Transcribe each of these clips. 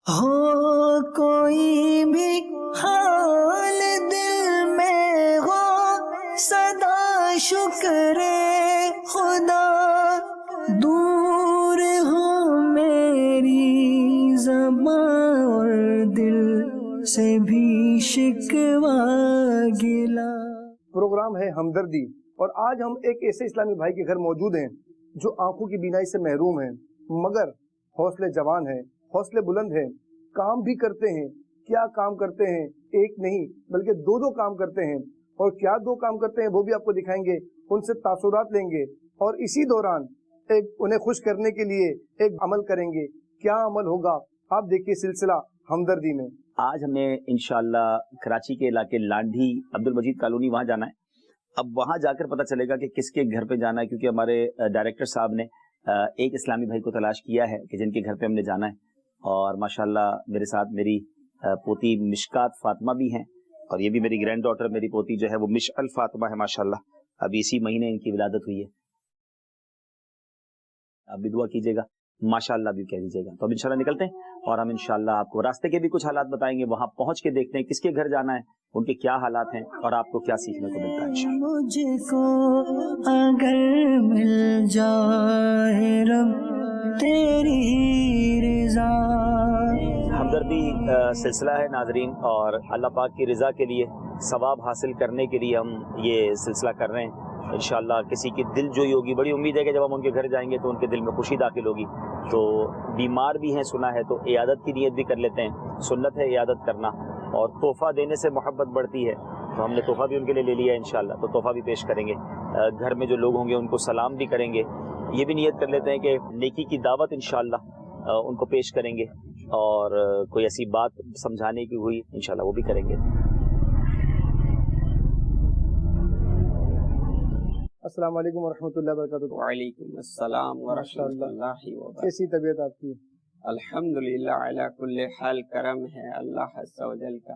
ہو کوئی بھی حال دل میں ہو صدا شکر خدا، دور ہو میری زباں اور دل سے بھی شکوہ گلا۔ پروگرام ہے ہمدردی، اور آج ہم ایک ایسے اسلامی بھائی کے گھر موجود ہیں جو آنکھوں کی بینائی سے محروم ہیں، مگر حوصلے جوان ہیں، حوصلے بلند ہیں، کام بھی کرتے ہیں۔ کیا کام کرتے ہیں؟ ایک نہیں بلکہ دو کام کرتے ہیں، اور کیا دو کام کرتے ہیں وہ بھی آپ کو دکھائیں گے، ان سے تاثرات لیں گے، اور اسی دوران انہیں خوش کرنے کے لیے ایک عمل کریں گے۔ کیا عمل ہوگا آپ دیکھیے سلسلہ ہمدردی میں۔ آج ہمیں انشاءاللہ کراچی کے علاقے لانڈھی عبد المجید کالونی وہاں جانا ہے۔ اب وہاں جا کر پتہ چلے گا کہ کس کے گھر پہ جانا ہے، کیونکہ ہمارے ڈائریکٹر صاحب نے ایک اسلامی بھائی کو تلاش کیا ہے کہ جن کے گھر پہ ہم نے جانا ہے، اور ماشاءاللہ میرے ساتھ میری پوتی مشکات فاطمہ بھی ہیں، اور یہ بھی میری گرینڈ ڈاٹر، میری پوتی جو ہے وہ مشعل فاطمہ ہے ماشاءاللہ، ابھی اسی مہینے ان کی ولادت ہوئی ہے۔ آپ بھی دعا کیجیے گا، ماشاءاللہ بھی کہہ دیجیے گا۔ تو اب انشاءاللہ نکلتے ہیں، اور ہم انشاءاللہ آپ کو راستے کے بھی کچھ حالات بتائیں گے، وہاں پہنچ کے دیکھتے ہیں کس کے گھر جانا ہے، ان کے کیا حالات ہیں، اور آپ کو کیا سیکھنے کو ملتا ہے انشاءاللہ۔ مجھ کو اگر مل جائے رب تیری رضا۔ ہمدردی سلسلہ ہے ناظرین، اور اللہ پاک کی رضا کے لیے، ثواب حاصل کرنے کے لیے ہم یہ سلسلہ کر رہے ہیں۔ انشاءاللہ کسی کی دل جوئی ہوگی، بڑی امید ہے کہ جب ہم ان کے گھر جائیں گے تو ان کے دل میں خوشی داخل ہوگی۔ تو بیمار بھی ہیں سنا ہے تو عیادت کی نیت بھی کر لیتے ہیں، سنت ہے عیادت کرنا، اور تحفہ دینے سے محبت بڑھتی ہے، تو ہم نے تحفہ بھی ان کے لیے لے لیا ہے انشاءاللہ، تو تحفہ بھی پیش کریں گے۔ گھر میں جو لوگ ہوں گے ان کو سلام بھی کریں گے، یہ بھی نیت کر لیتے ہیں کہ نیکی کی دعوت انشاءاللہ ان کو پیش کریں گے، اور کوئی ایسی بات سمجھانے کی ہوئی انشاءاللہ وہ بھی کریں گے۔ السلام علیکم ورحمۃ اللہ وبرکاتہ۔ وعلیکم السلام ورحمۃ اللہ وبرکاتہ۔ کیسی طبیعت آپ کی؟ الحمدللہ علی کل حال، کرم ہے اللہ عز و جل کا۔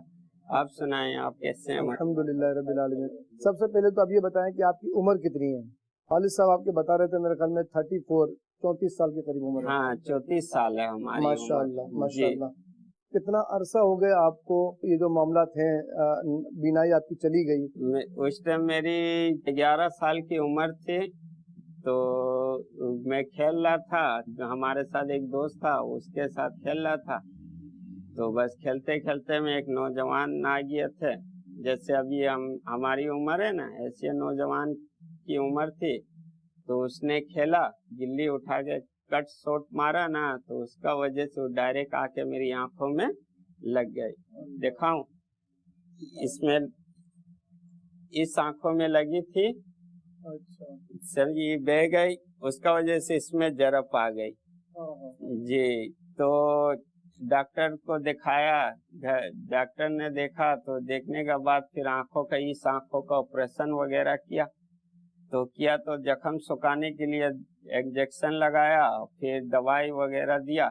آپ سنائیں، آپ کیسے ہیں؟ الحمدللہ رب العالمین۔ سب سے پہلے تو آپ یہ بتائیں کہ آپ کی عمر کتنی ہے؟ والد صاحب آپ کے بتا رہے تھے میرے خیال میں 34 سال کے قریب عمر ہے۔ ہاں 34 سال ہے ہماری عمر۔ ماشاءاللہ ماشاءاللہ۔ کتنا عرصہ ہو گیا آپ کو یہ جو معاملات ہیں، بینائی آپ کی چلی گئی؟ اس ٹائم میری 11 سال کی عمر تھی، تو میں کھیل رہا تھا، ہمارے ساتھ ایک دوست تھا، اس کے ساتھ کھیل رہا تھا، تو بس کھیلتے کھیلتے میں ایک نوجوان آ گئے تھے، جیسے ابھی ہماری عمر ہے نا، ایسے نوجوان کی عمر تھی، تو اس نے کھیلا، گلی اٹھا کے کٹ شاٹ مارا نا، تو اس کا وجہ سے ڈائریکٹ آ کے میری آنکھوں میں لگ گئی۔ دکھاؤں، اس میں اس آنکھوں میں لگی تھی، سر یہ بہ گئی، اس کا وجہ سے اس میں جرف آ گئی جی۔ تو ڈاکٹر کو دکھایا، ڈاکٹر نے دیکھا، تو دیکھنے کے بعد پھر اس آنکھوں کا آپریشن وغیرہ کیا، تو زخم سکھانے کے لیے انجیکشن لگایا، پھر دوائی وغیرہ دیا،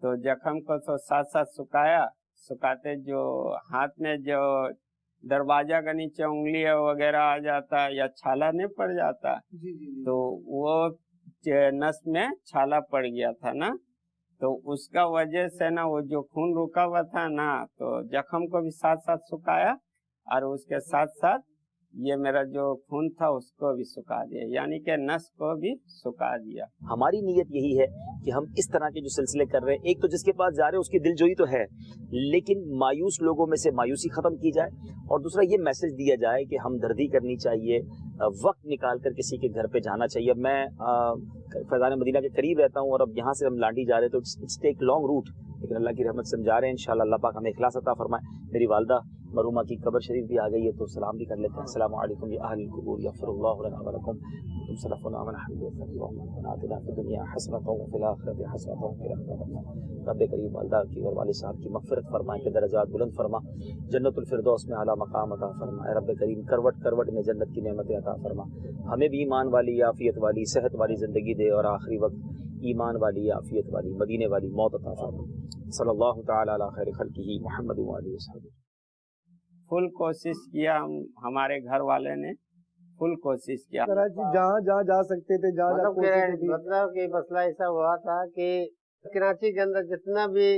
تو زخم کو تو ساتھ ساتھ سکھاتے جو ہاتھ میں جو دروازہ کا نیچے انگلی وغیرہ آ جاتا یا چھالا نہیں پڑ جاتا، تو وہ نس میں چھالا پڑ گیا تھا نا، تو اس کا وجہ سے نا وہ جو خون رکا ہوا تھا نا، تو زخم کو بھی ساتھ ساتھ سکھایا، اور اس کے ساتھ ساتھ یہ میرا جو خون تھا اس کو بھی سکھا دیا، یعنی کہ نس کو بھی سکھا دیا۔ ہماری نیت یہی ہے کہ ہم اس طرح کے جو سلسلے کر رہے ہیں، ایک تو جس کے پاس جا رہے ہیں اس کی دل جوئی تو ہے، لیکن مایوس لوگوں میں سے مایوسی ختم کی جائے، اور دوسرا یہ میسج دیا جائے کہ ہمدردی کرنی چاہیے، وقت نکال کر کسی کے گھر پہ جانا چاہیے۔ اب میں فیضان مدینہ کے قریب رہتا ہوں، اور اب یہاں سے ہم لانڈھی جا رہے ہیں، تو اٹس ٹیک لانگ روٹ، لیکن اللہ کی رحمت سے ہم جا رہے ہیں انشاءاللہ، اللہ پاک ہمیں اخلاص عطا فرمائے۔ میری والدہ مرحومہ کی قبر شریف بھی آ گئی ہے، تو سلام بھی کر لیتے ہیں۔ السلام علیکم یا اہل القبور، یغفر اللہ لنا ولکم، تم سلفنا من حمد اللہم آتنا فی الدنیا حسنۃ وفی الآخرۃ حسنۃ وقنا عذاب النار۔ رب کریم والدہ کی اور والد صاحب کی مغفرت فرمائے، کہ درجات بلند فرما، جنت الفردوس میں اعلیٰ مقام عطا فرما۔ رب کریم کروٹ کروٹ میں جنت کی نعمتیں عطا فرما، ہمیں بھی ایمان والی، عافیت والی، صحت والی زندگی دے، اور آخری وقت ایمان والی، عافیت والی، مدینے والی موت عطا فرما۔ صلی اللہ تعالی علی خیر خلقہ محمد وآلہ وصحبہ۔ فل کوشش کیا، ہمارے گھر والے نے فل کوشش کیا، جہاں جہاں جا سکتے تھے، مطلب کہ مسئلہ ایسا ہوا تھا کہ کراچی کے اندر جتنا بھی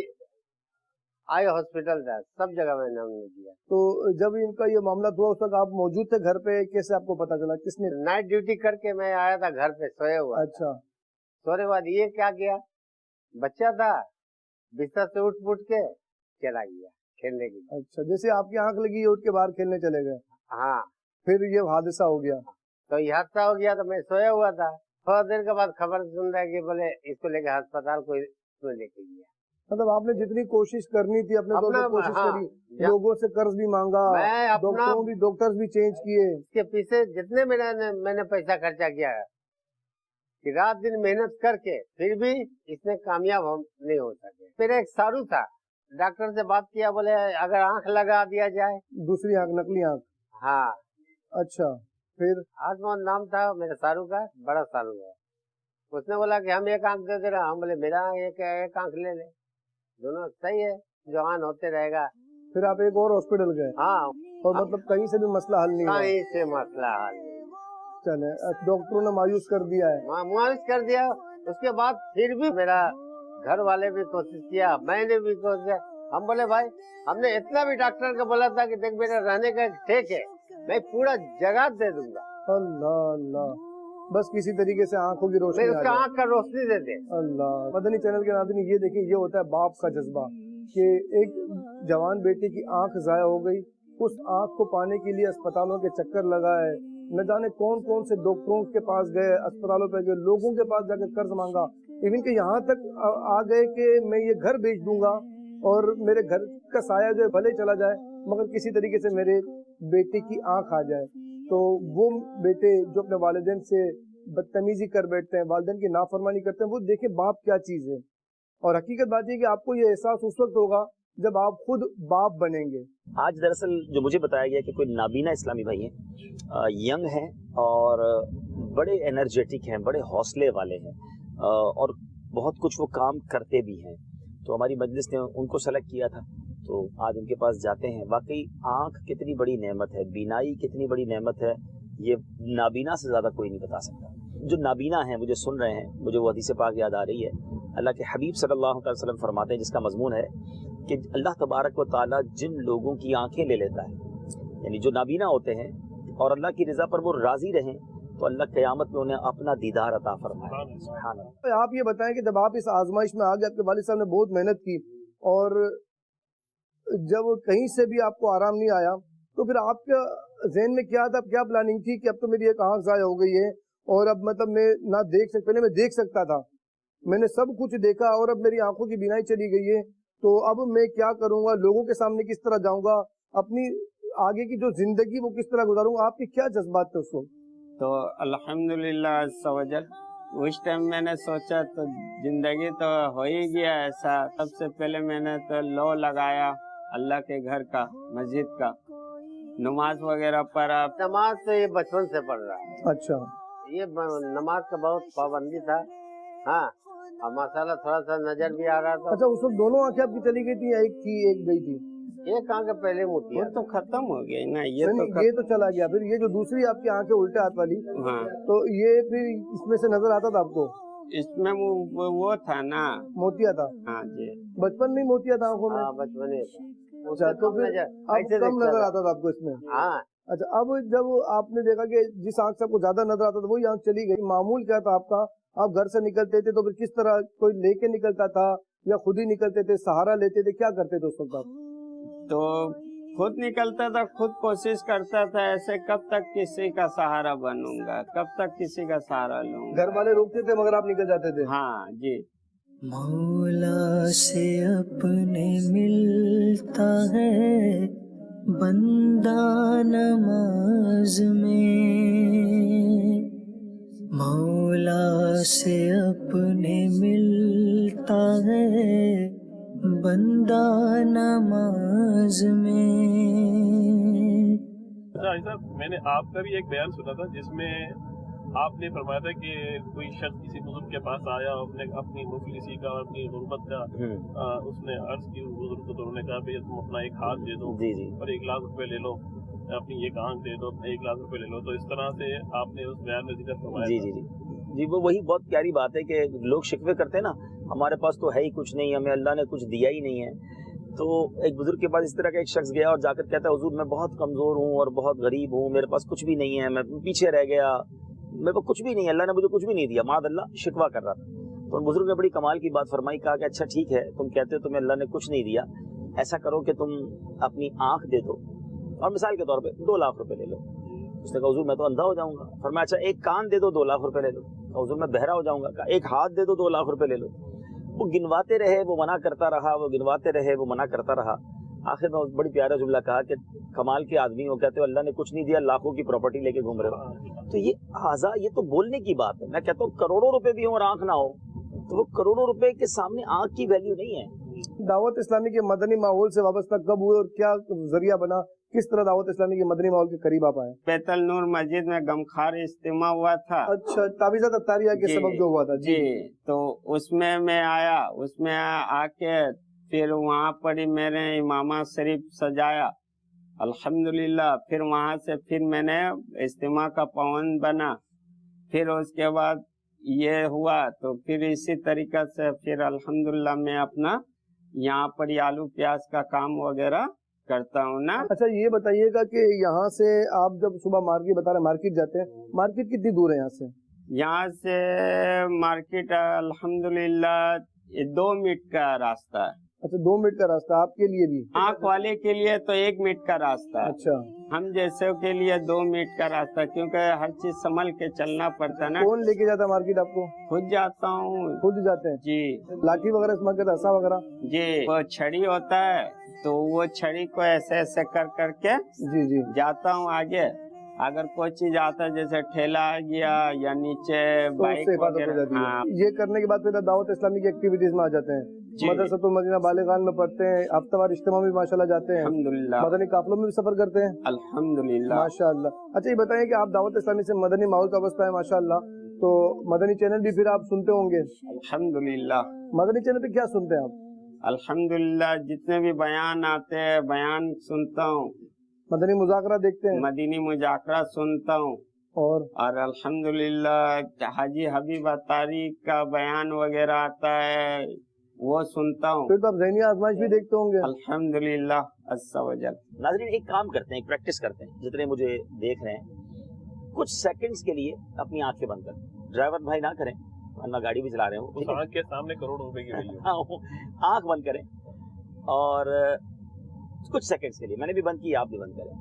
आई हॉस्पिटल था, सब जगह मैंने हमने किया। तो जब इनका ये मामला हुआ उस वक्त आप मौजूद थे घर पे, कैसे आपको पता चला, किसने? नाइट ड्यूटी करके मैं आया था घर पे, सोया हुआ। अच्छा। सोने के बाद ये क्या किया, बच्चा था, बिस्तर से उठ फुट के चला गया खेलने के लिए। अच्छा, जैसे आपकी आंख लगी उठ के बाहर खेलने चले गए, हाँ, फिर ये हादसा हो गया। तो ये हादसा हो गया, तो मैं सोया हुआ था। थोड़ा देर के बाद खबर सुन रहा है कि बोले इसको लेके अस्पताल को लेके गया। मतलब आपने जितनी कोशिश करनी थी अपने तौर पर कोशिश हाँ, करी, लोगों से कर्ज भी मांगा, डॉक्टर्स भी चेंज किए, इसके पीछे जितने मैंने पैसा खर्चा किया है कि रात दिन मेहनत करके फिर भी इसमें कामयाब नहीं हो सके। मेरा एक सारू था, डॉक्टर से बात किया, बोले अगर आंख लगा दिया जाए। दूसरी आंख, नकली आंख? हाँ। अच्छा, फिर? आसमान नाम था मेरे सारू का, बड़ा सारू है। उसने बोला कि हम एक आंख दे दे रहे, हम बोले मेरा एक आंख ले ले, दोनों सही है, जवान होते रहेगा। फिर आप एक और हॉस्पिटल गए? हाँ। और मतलब कहीं से भी मसला हल नहीं हुआ? कहीं से मसला हल नहीं। चले, डॉक्टरों ने मायूस कर दिया है? मायूस कर दिया। उसके बाद फिर भी मेरा घर वाले भी कोशिश किया, मैंने भी कोशिश किया। हम बोले भाई, हमने इतना भी डॉक्टर को बोला था कि देख मेरा रहने का ठेक है, मैं पूरा जगह दे दूंगा। अल्लाह अल्लाह, बस किसी तरीके से आंखों की रोशनी, उसका आंख का रोशनी दे दे। अल्लाह। मदनी चैनल के नाज़रीन, ये देखिए, ये होता है बाप का जज्बा कि एक जवान बेटे की आंख जाया हो गई, उस आंख को पाने के लिए अस्पतालों के चक्कर लगाए, न जाने कौन कौन से डॉक्टरों के पास गए, अस्पतालों पे गए, लोगों के पास जाकर कर्ज मांगा, इवन के यहाँ तक आ गए कि मैं ये घर बेच दूंगा और मेरे घर का साया जो है भले चला जाए मगर किसी तरीके से मेरे बेटे की आंख आ जाए। तो वो बेटे जो अपने वालिदैन से बदतमीजी कर बैठते हैं, वालिदैन की नाफरमानी करते हैं, वो देखें बाप क्या चीज है। और हकीकत बात है कि आपको ये एहसास उस वक्त होगा जब आप खुद बाप बनेंगे। आज दरअसल जो मुझे बताया गया कि कोई नाबीना इस्लामी भाई हैं, यंग हैं और बड़े एनर्जेटिक हैं, बड़े हौसले वाले हैं और बहुत कुछ वो काम करते भी हैं। तो हमारी मजलिस ने उनको सेलेक्ट किया था, तो आज उनके पास जाते हैं। वाकई आंख कितनी बड़ी नेमत है, बीनाई कितनी बड़ी नेमत है, ये नाबीना से ज़्यादा कोई नहीं बता सकता। जो नाबीना हैं, मुझे सुन रहे हैं, मुझे वो हदीस पाक याद आ रही है। अल्लाह के हबीब सल्लल्लाहु अलैहि वसल्लम फरमाते हैं, जिसका मजमून है कि अल्लाह तबारक व तआला जिन लोगों की आंखें ले लेता है, यानी जो नाबीना होते हैं और अल्लाह की रज़ा पर वो राज़ी रहें, तो अल्लाह क़यामत में उन्हें अपना दीदार अता फरमाए। सुभान अल्लाह। आप ये बताएं कि जब आप इस आजमाइश में आ गए, आपके वालिद साहब ने बहुत मेहनत की और जब कहीं से भी आपको आराम नहीं आया, तो फिर आपके ज़हन में क्या था, क्या प्लानिंग थी कि अब तो मेरी एक आंख ज़ाया हो गई है और अब मतलब मैं ना देख सकता, पहले मैं देख सकता था, मैंने सब कुछ देखा और अब मेरी आंखों की बीनाई चली गई है, तो अब मैं क्या करूंगा, लोगों के सामने किस तरह जाऊंगा, अपनी आगे की जो जिंदगी वो किस तरह गुजारूंगा? आपके क्या जज्बात थे उस वक्त? तो अल्हम्दुलिल्लाह सवजल, उस टाइम मैंने सोचा तो जिंदगी तो हो ही गया ऐसा। सबसे पहले मैंने तो लौ लगाया अल्लाह के घर का, मस्जिद का, नमाज वगैरह पढ़ा। नमाज तो ये बचपन से पढ़ रहा है। अच्छा, ये नमाज का बहुत पाबंदी था। हाँ, और माशाल्लाह थोड़ा सा नजर भी आ रहा था। अच्छा, उस वक्त दोनों आंखें आपकी चली गई थी या एक थी, एक गई थी? एक आंख पहले मुझे तो खत्म हो गई ना, ये तो चला गया। फिर ये जो दूसरी आपकी आंखें उल्टे हाथ वाली, हाँ, तो ये फिर इसमें से नजर आता था आपको? इसमें वो था ना, मोतिया था? हाँ जी, बचपन में ही मोतिया था आंखों में? हाँ, बचपन में था। अच्छा, तो फिर अब कम नजर आता था आपको इसमें? हाँ। अच्छा, अब जब आपने देखा कि जिस आंख से आपको ज्यादा नजर आता था वही आंख चली गई, मामूल क्या था आपका? आप घर से निकलते थे तो फिर किस तरह, कोई लेके निकलता था या खुद ही निकलते थे, सहारा लेते थे, क्या करते थे उस वक्त आप? तो खुद निकलता था, खुद कोशिश करता था, ऐसे कब तक किसी का सहारा बनूंगा, कब तक किसी का सहारा लूंगा। घर वाले रोकते थे मगर आप निकल जाते थे? हाँ जी। मौला से अपने मिलता है बंदा नमाज में, मौला से अपने मिलता है बंदा नमाज में। अच्छा साहब, मैंने आपका भी एक बयान सुना था जिसमें आपने फरमाया था कि कोई शख्स किसी बुजुर्ग के पास आया, अपने अपनी मुफलिसी का और अपनी गुर्बत का उसने अर्ज की बुजुर्ग को, तो उन्होंने कहा भैया तुम अपना एक हाथ दे दो और 1 लाख रुपए ले लो, अपनी एक आंख दे दो, 1 लाख रुपए ले लो। तो इस तरह से आपने उस बयान में जिक्र फरमाया। जी, वो वही बहुत प्यारी बात है कि लोग शिकवे करते हैं ना, हमारे पास तो है ही कुछ नहीं, हमें अल्लाह ने कुछ दिया ही नहीं है। تو ایک بزرگ کے پاس اس طرح کا ایک شخص گیا اور جا کر کہتا ہے حضور میں بہت کمزور ہوں اور بہت غریب ہوں, میرے پاس کچھ بھی نہیں ہے, میں پیچھے رہ گیا, میرے پاس کچھ بھی نہیں ہے, اللہ نے مجھے کچھ بھی نہیں دیا, معاذ اللہ شکوہ کر رہا تھا. تو ان بزرگ نے بڑی کمال کی بات فرمائی, کہا کہ اچھا ٹھیک ہے تم کہتے ہو تمہیں اللہ نے کچھ نہیں دیا, ایسا کرو کہ تم اپنی آنکھ دے دو اور مثال کے طور پہ 2 لاکھ روپے لے لو. اس نے کہا حضور میں تو اندھا ہو جاؤں گا. فرمایا اچھا ایک کان دے دو 2 لاکھ روپے لے لو. حضور میں بہرا ہو جاؤں گا. کہا ایک ہاتھ دے دو 2 لاکھ روپے لے لو. وہ گنواتے رہے, وہ منع کرتا رہا, وہ گنواتے رہے, وہ منع کرتا رہا. آخر میں بڑی پیارا جملہ کہا کہ کمال کے آدمی ہو, کہتے ہو اللہ نے کچھ نہیں دیا, لاکھوں کی پراپرٹی لے کے گھوم رہے ہو. تو یہ تو بولنے کی بات ہے. میں کہتا ہوں کروڑوں روپے بھی ہوں اور آنکھ نہ ہو تو وہ کروڑوں روپے کے سامنے آنکھ کی ویلیو نہیں ہے. دعوت اسلامی کے مدنی ماحول سے وابستہ کب ہوئے اور کیا ذریعہ بنا, کس طرح دعوت اسلامی کے مدنی ماحول کے قریب آپ آئے؟ بیت النور مسجد میں غمخوار اجتماع ہوا تھا. اچھا, تعویذات اطاریہ کے سبب جو ہوا تھا. جی, تو اس میں آیا, اس میں آ کے پھر وہاں پر ہی میں نے امامہ شریف سجایا الحمدللہ. پھر وہاں سے پھر میں نے اجتماع کا پابند بنا. پھر اس کے بعد یہ ہوا تو پھر اسی طریقے سے پھر الحمدللہ میں اپنا یہاں پر آلو پیاز کا کام وغیرہ کرتا ہوں نا. اچھا یہ بتائیے گا کہ یہاں سے آپ جب صبح مارکیٹ بتا رہے مارکیٹ جاتے ہیں, مارکیٹ کتنی دور ہے یہاں سے؟ یہاں سے مارکیٹ الحمدللہ 2 منٹ کا راستہ ہے. اچھا 2 منٹ کا راستہ آپ کے لیے بھی؟ آنکھ والے کے لیے تو 1 منٹ کا راستہ ہے. اچھا, ہم جیسے کے لیے 2 منٹ کا راستہ, کیونکہ ہر چیز سنبھل کے چلنا پڑتا ہے نا. کون لے کے جاتا ہے مارکیٹ آپ کو؟ خود جاتا ہوں. خود جاتے ہیں؟ جی. لاٹھی وغیرہ استعمال کرتے, ہسا وغیرہ؟ جی, وہ چھڑی ہوتا ہے تو وہ چھڑی کو ایسے ایسے کر کے جی جی جاتا ہوں آگے. اگر کوئی چیز آتا ہے جیسے ٹھیلا آ گیا یا نیچے بائک وغیرہ, ہاں یہ کرنے کے بعد پھر دعوت اسلامی کی ایکٹیویٹیز میں آ جاتے ہیں. مدرسۃ المدینہ بالغان میں پڑھتے ہیں, ہفتہ وار اجتماع میں ماشاءاللہ جاتے ہیں, الحمدللہ مدنی قافلوں میں بھی سفر کرتے ہیں الحمدللہ ماشاءاللہ. اچھا یہ بتائیں کہ آپ دعوت اسلامی سے مدنی ماحول کا واسطہ ہے ماشاءاللہ, تو مدنی چینل بھی پھر آپ سنتے ہوں گے؟ الحمدللہ. مدنی چینل پہ کیا سنتے ہیں آپ؟ الحمدللہ جتنے بھی بیان آتے ہیں بیان سنتا ہوں. مدنی مذاکرہ دیکھتے ہیں؟ مدینی مذاکرہ سنتا ہوں. اور الحمدللہ حاجی حبیب اتاری کا بیان وغیرہ آتا ہے وہ سنتا ہوں. پھر تو آپ ذہنی آزمائش بھی دیکھتے ہوں گے؟ الحمدللہ عز و جل. ناظرین ایک کام کرتے ہیں, ایک پریکٹس کرتے ہیں, جتنے مجھے دیکھ رہے ہیں کچھ سیکنڈز کے لیے اپنی آنکھیں بند کریں. ڈرائیور بھائی نہ کریں ورنہ گاڑی بھی چلا رہے ہوں, اس آنکھ کے سامنے کروڑوں روپے کی ویلیو. آنکھ بند کریں اور کچھ سیکنڈز کے لیے, میں نے بھی بند کی, آپ بھی بند کریں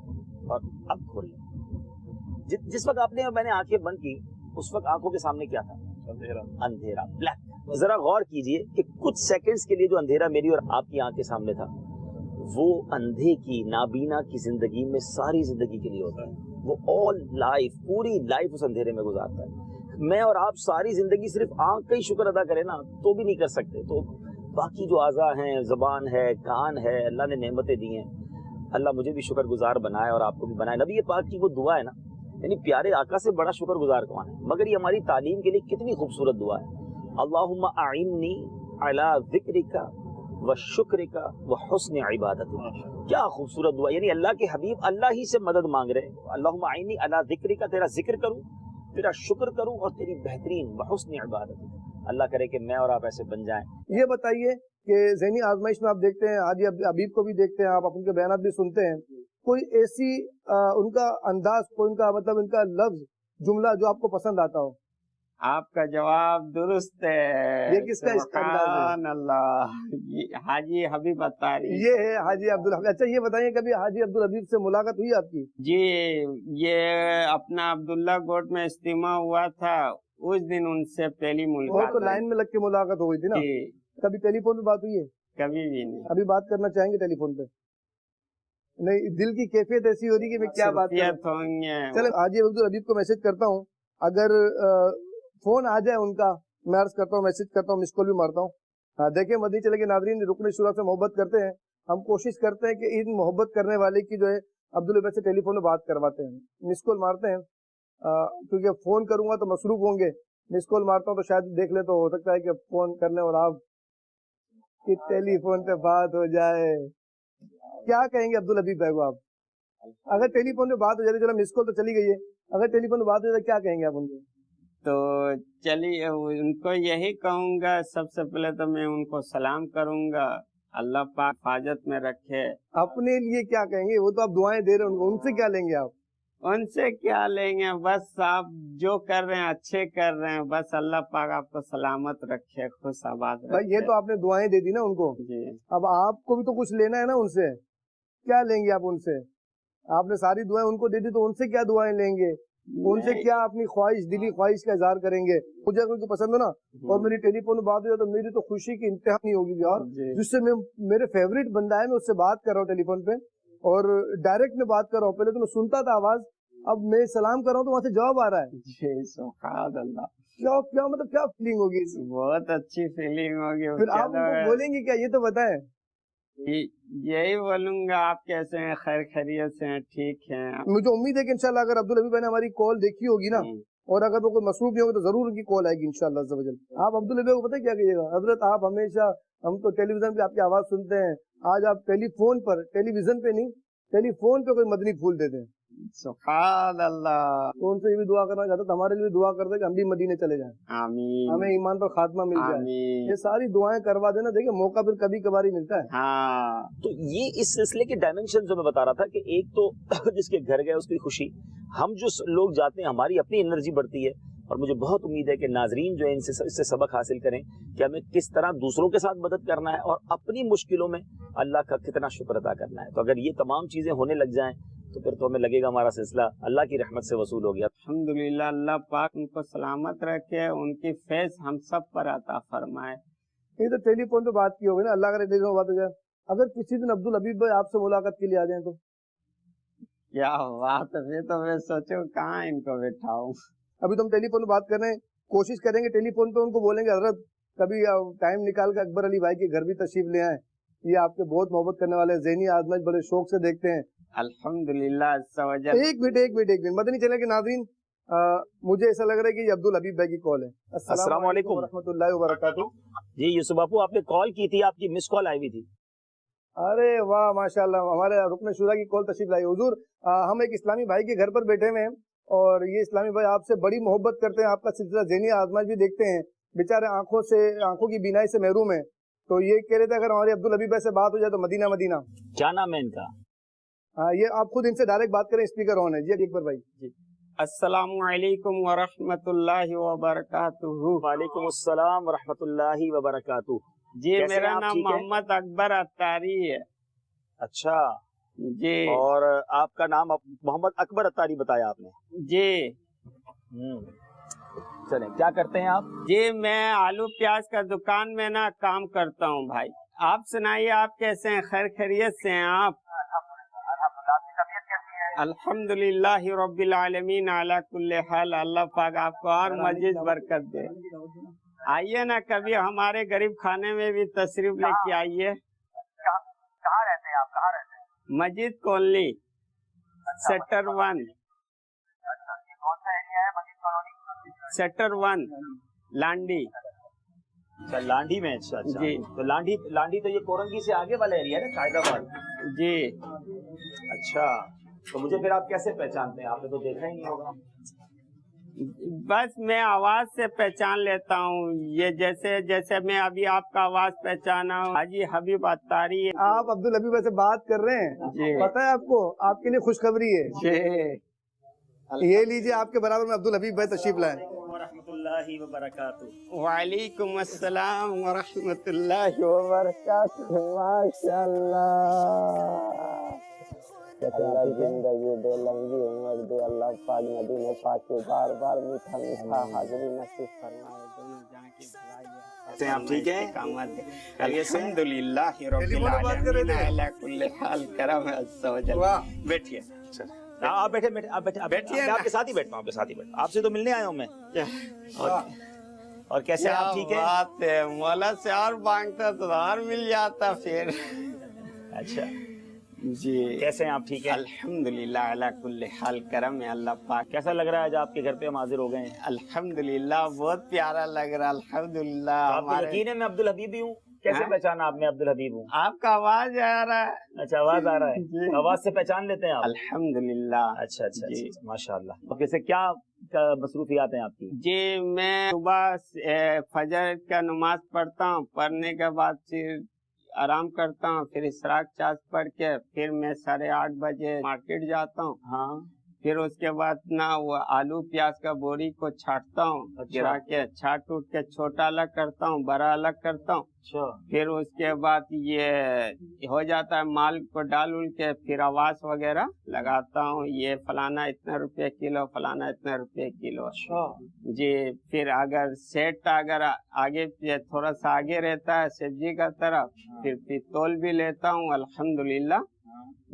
اور اب کھول لیں. جس وقت آپ نے اور میں نے آنکھیں بند کی اس وقت آنکھوں کے سامنے کیا تھا؟ اندھیرا, بلیک. ذرا غور کیجئے کہ کچھ سیکنڈز کے لیے جو اندھیرا میری اور آپ کی آنکھ کے سامنے تھا وہ اندھے کی, نابینا کی زندگی میں ساری زندگی کے لیے ہوتا ہے. وہ آل لائف, پوری لائف اس اندھیرے میں گزارتا ہے. میں اور آپ ساری زندگی صرف آنکھ کا ہی شکر ادا کریں نا تو بھی نہیں کر سکتے. تو باقی جو اعضاء ہیں, زبان ہے, کان ہے, اللہ نے نعمتیں دی ہیں, اللہ مجھے بھی شکر گزار بنائے اور آپ کو بھی بنائے. نبی پاک کی وہ دعا ہے نا, یعنی پیارے آقا سے بڑا شکر گزار کون ہے؟ مگر یہ ہماری تعلیم کے لیے کتنی خوبصورت دعا ہے. اللہم اعنی علی ذکرک و شکرک و حسن عبادتک. کیا خوبصورت دعا, یعنی اللہ کے حبیب اللہ ہی سے مدد مانگ رہے ہیں. اللہم اعنی علی ذکرک, تیرا ذکر کروں, تیرا شکر کروں اور تیری بہترین بحسن عبادت. اللہ کرے کہ میں اور آپ ایسے بن جائیں. یہ بتائیے کہ ذہنی آزمائش میں آپ دیکھتے ہیں حاجی حبیب کو بھی دیکھتے ہیں, آپ ان کے بیانات بھی سنتے ہیں, کوئی ایسی ان کا انداز, کوئی ان کا مطلب ان کا لفظ جملہ جو آپ کو پسند آتا ہو؟ آپ کا جواب درست ہے. یہ کس کا انداز ہے؟ سبحان اللہ, حاجی حبیب اتاری. یہ ہے حاجی عبدالحبیب. اچھا یہ بتائیے کبھی حاجی عبدالحبیب سے ملاقات ہوئی آپ کی؟ جی, یہ اپنا عبداللہ گوٹ میں اجتماع ہوا تھا, اس دن ان سے پہلی وہ ملاقات تو لائن میں لگ کے ملاقات ہو گئی تھی نا. کبھی ٹیلی فون پہ بات ہوئی ہے؟ کبھی بھی نہیں. ابھی بات کرنا چاہیں گے ٹیلی فون پہ؟ نہیں, دل کی کیفیت ایسی ہو رہی کہ میں کیا بات کروں. چلے حاجی عبدالحبیب کو میسج کرتا ہوں, اگر فون آ جائے ان کا, میں عرض کرتا ہوں, میسج کرتا ہوں, مس کال بھی مارتا ہوں. دیکھیں مدنی چلے کے ناظرین رکن شورا سے محبت کرتے ہیں, ہم کوشش کرتے ہیں کہ ان محبت کرنے والے کی جو ہے عبدالحبیب سے ٹیلی فون میں بات کرواتے ہیں. مس کال مارتے ہیں, کیونکہ فون کروں گا تو مصروف ہوں گے, مس کال مارتا ہوں تو شاید دیکھ لیں, تو ہو سکتا ہے کہ فون کر لیں اور آپ کی ٹیلی فون پہ بات ہو جائے. کیا کہیں گے عبدالحبیب بھائی کو آپ, اگر ٹیلی فون پہ بات ہو جائے؟ چلو مس کال تو چلی گئی ہے, اگر ٹیلی فون پہ بات ہو جائے کیا کہیں گے آپ ان کو؟ تو چلیے ان کو یہی کہوں گا, سب سے پہلے تو میں ان کو سلام کروں گا, अल्लाह पाक हिफाजत में रखे। अपने लिए क्या कहेंगे? वो तो आप दुआएं दे रहे हैं उनको, उनसे क्या लेंगे आप? उनसे क्या लेंगे, बस आप जो कर रहे हैं अच्छे कर रहे हैं, बस अल्लाह पाक आपको सलामत रखे, खुश आबाद रखे। भाई ये तो आपने दुआएं दे दी ना उनको, जी अब आपको भी तो कुछ लेना है ना उनसे। क्या लेंगे आप उनसे? आपने सारी दुआएं उनको दे दी तो उनसे क्या दुआएं लेंगे? उनसे नहीं। क्या अपनी ख्वाहिश, दिली ख्वाहिश का इजहार करेंगे? मुझे अगर उनको पसंद हो ना और मेरी टेलीफोन में बात हो जाए तो मेरी तो खुशी की इंतहा नहीं होगी यार। जी जिससे मैं, मेरे फेवरेट बंदा है, मैं उससे बात कर रहा हूँ टेलीफोन पे और डायरेक्ट में बात कर रहा हूँ। पहले तो मैं सुनता था आवाज, अब मैं सलाम कर रहा हूँ तो वहां से जवाब आ रहा है। जी सुभान अल्लाह, क्या क्या मतलब क्या फीलिंग होगी इसकी? बहुत अच्छी फीलिंग होगी। फिर आप उनको बोलेंगे क्या, ये तो बताएं। यही बोलूंगा, आप कैसे हैं, खैर खैरियत से हैं, ठीक हैं? मुझे उम्मीद है कि इंशाल्लाह अगर अब्दुल हबीब भाई ने हमारी कॉल देखी होगी ना, और अगर वो कोई मसरूफ नहीं होगा तो जरूर उनकी कॉल आएगी इंशाल्लाह अज़्ज़ा वजल। आप अब्दुल हबीब को पता है क्या कहिएगा? हजरत आप हमेशा, हम तो टेलीविजन पे आपकी आवाज सुनते हैं, आज आप टेलीफोन पर, टेलीविजन पे नहीं, टेलीफोन पे कोई मदनी फूल देते हैं। सुभान अल्लाह। तो उनसे ये भी दुआ करना चाहता था, हमारे लिए भी दुआ कर दे कि हम भी मदीने चले जाएं, आमीन हमें ईमान पर खात्मा मिल जाए। आमीन। ये सारी दुआएं करवा देना, देखिए मौका फिर कभी कभार ही मिलता है। हाँ तो ये इस सिलसिले के डायमेंशन जो मैं बता रहा था कि एक तो जिसके घर गए उसकी खुशी, हम जो लोग जाते हैं हमारी अपनी एनर्जी बढ़ती है, और मुझे बहुत उम्मीद है कि नाजरीन जो है इससे सबक हासिल करें कि हमें किस तरह दूसरों के साथ मदद करना है और अपनी मुश्किलों में अल्लाह का कितना शुक्र अदा करना है। तो अगर ये तमाम चीजें होने लग जाएं तो फिर तो हमें लगेगा हमारा सिलसिला अल्लाह की रहमत से वसूल हो गया। अल्हम्दुलिल्लाह, अल्लाह पाक उनको सलामत रखे, उनकी फैज हम सब पर अता फरमाए। ये तो टेलीफोन पे बात की होगी ना, अल्लाह का टेलीफोन बात हो जाए। अगर किसी दिन अब्दुल हबीब भाई आपसे मुलाकात के लिए आ जाए तो क्या बात है, तो मैं सोचूं कहाँ इनको बैठाऊं। अभी तो हम टेलीफोन पे बात कर रहे हैं, कोशिश करेंगे टेलीफोन पे उनको बोलेंगे हजरत कभी टाइम निकाल कर अकबर अली भाई के घर भी तशरीफ ले आए, ये आपके बहुत मोहब्बत करने वाले ज़हनी आजमाइश बड़े शौक से देखते हैं। अल्हम्दुलिल्लाह अज़्ज़ा वजल। एक मिनट मदनी चैनल के नाज़रीन, मुझे ऐसा लग रहा है कि ये अब्दुल हबीब भाई की कॉल है। अस्सलाम वालेकुम रहमतुल्लाहि व बरकातुहू। जी यूसुफ बापू, आपने कॉल की थी, आपकी मिस कॉल आई हुई थी। अरे वाह माशाल्लाह, हमारे रुकन शुरा की कॉल तशरीफ लाई। हुजूर हम एक इस्लामी भाई के घर पर बैठे हुए हैं और ये इस्लामी भाई आपसे बड़ी मोहब्बत करते हैं, आपका सिलसिला ज़हनी आजमाइश भी देखते हैं, बेचारे आंखों की बीनाई से महरूम है। तो ये कह रहे थे अगर हमारे अब्दुल हबीब भाई से बात हो जाए तो मदीना मदीना। क्या नाम है इनका? हाँ, ये आप खुद इनसे डायरेक्ट बात करें, स्पीकर ऑन है जी अकबर भाई जी। अस्सलामु अलैकुम व रहमतुल्लाहि व बरकातुहू। वालेकुम अस्सलाम व रहमतुल्लाहि व बरकातुहू। जी कैसे मेरा हैं आप, नाम ठीक है? मोहम्मद अकबर अत्तारी है। अच्छा, जी और आपका नाम मोहम्मद अकबर अत्तारी बताया आपने। जी चलें, क्या करते हैं आप? जी मैं आलू प्याज का दुकान में ना काम करता हूँ भाई। आप सुनाइए, आप कैसे हैं, खैर खैरियत से हैं आप? अल्हम्दुलिल्लाह रब्बिल आलमीन अला कुल्ले हाल। अल्लाह पाक आपको और मजीद बरकत दे। आइए ना कभी हमारे गरीब खाने में भी तशरीफ लेके आइए। कहाँ रहते हैं आप? कहाँ रहते हैं? मस्जिद कॉलोनी सेक्टर 1। अच्छा, ये कौन सा एरिया है मस्जिद कॉलोनी? सेक्टर 1 लांडी। अच्छा, लांडी में। अच्छा अच्छा जी। तो लांडी तो ये कोरंगी से आगे वाला एरिया है ना, कायदाबाद। जी अच्छा, तो मुझे फिर आप कैसे पहचानते हैं? आपने तो देखा ही नहीं होगा। बस मैं आवाज से पहचान लेता हूँ, ये जैसे जैसे मैं अभी आपका आवाज पहचाना हूँ। हाजी हबीब अत्तारी है। आप अब्दुल हबीब भाई से बात कर रहे हैं, जी पता है आपको, आपके लिए खुशखबरी है। जी ये लीजिए, आपके बराबर में अब्दुल हबीब भाई तशरीफ लाए। रहमतुल्लाहि व बरकातुहू। वालेकुम अस्सलाम व रहमतुल्लाहि व बरकातुहू। माशाअल्लाह, अल्लाह जिंदगी दे, लंबी उम्र दे, अल्लाह पाक मदीने पाक के बार बार मीठा मीठा हाजिरी नसीब फरमाए। दोनों जान की कैसे हैं आप, ठीक हैं? अल्हम्दुलिल्लाह रब्बिल आलमीन अला कुल्ली हाल करम अज़्ज़ा वजल। बैठिए, आप बैठे आप बैठिए मैं ना। आपके साथ ही बैठता हूँ, आपके साथ ही बैठता हूँ। आपसे तो मिलने आया हूँ मैं। और कैसे हैं आप, ठीक है? बात है, मौला से और मांगता तो और मिल जाता फिर। अच्छा जी कैसे हैं आप, ठीक है? अल्हम्दुलिल्लाह अला कुल्ली हाल करम है अल्लाह पाक। कैसा लग रहा है आज आपके घर पे हम हाजिर हो गए हैं? अल्हम्दुलिल्लाह बहुत प्यारा लग रहा है। अल्हम्दुलिल्लाह। आपको हमारे यकीन है मैं अब्दुल हबीब ही हूँ? कैसे हाँ? पहचाना आपने अब्दुल हबीब हूँ? आपका आवाज आ रहा है। अच्छा, आवाज आ रहा जी। है, आवाज से पहचान लेते हैं आप? अल्हम्दुलिल्लाह। अच्छा अच्छा जी। अच्छा, माशाल्लाह। अब कैसे क्या मसरूफियात हैं आपकी? जी मैं सुबह फजर का नमाज पढ़ता हूँ, पढ़ने के बाद फिर आराम करता हूँ, फिर इशराक चार्ज पढ़ के फिर मैं 8:30 बजे मार्केट जाता हूँ। हाँ। फिर उसके बाद ना वो आलू प्याज का बोरी को छाटता हूँ, अच्छा। गिरा के छाट उठ के छोटा अलग करता हूँ, बड़ा अलग करता हूँ। अच्छा। फिर उसके बाद ये हो जाता है, माल को डाल उल के फिर आवाज वगैरह लगाता हूँ, ये फलाना इतने रुपए किलो, फलाना इतने रुपए किलो। अच्छा जी। फिर अगर सेट अगर आगे थोड़ा सा आगे रहता है सब्जी का तरफ, फिर तोल भी लेता हूँ अल्हम्दुलिल्लाह।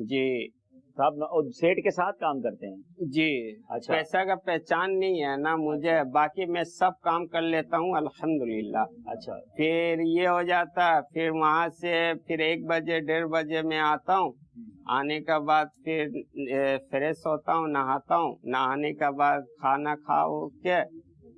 जी तो आप सेठ के साथ काम करते हैं? जी। अच्छा। पैसा का पहचान नहीं है ना मुझे, बाकी मैं सब काम कर लेता हूँ अल्हम्दुलिल्लाह। अच्छा। फिर ये हो जाता है, फिर वहाँ से फिर 1 बजे 1:30 बजे मैं आता हूँ। आने के बाद फिर फ्रेश होता हूँ, नहाता हूँ, नहाने के बाद खाना खा के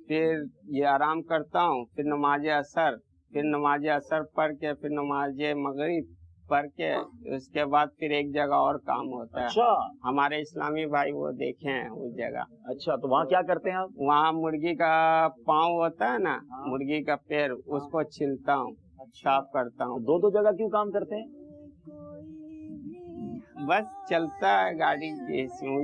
फिर ये आराम करता हूँ, फिर नमाज असर, फिर नमाज असर पढ़ के फिर नमाज मगरिब पढ़ के उसके बाद फिर एक जगह और काम होता है। अच्छा। हमारे इस्लामी भाई वो देखे हैं उस जगह। अच्छा, तो वहाँ क्या करते हैं आप? वहाँ मुर्गी का पाँव होता है ना, मुर्गी का पैर, उसको छिलता हूँ, साफ करता हूँ। दो जगह क्यों काम करते हैं? बस चलता है गाड़ी,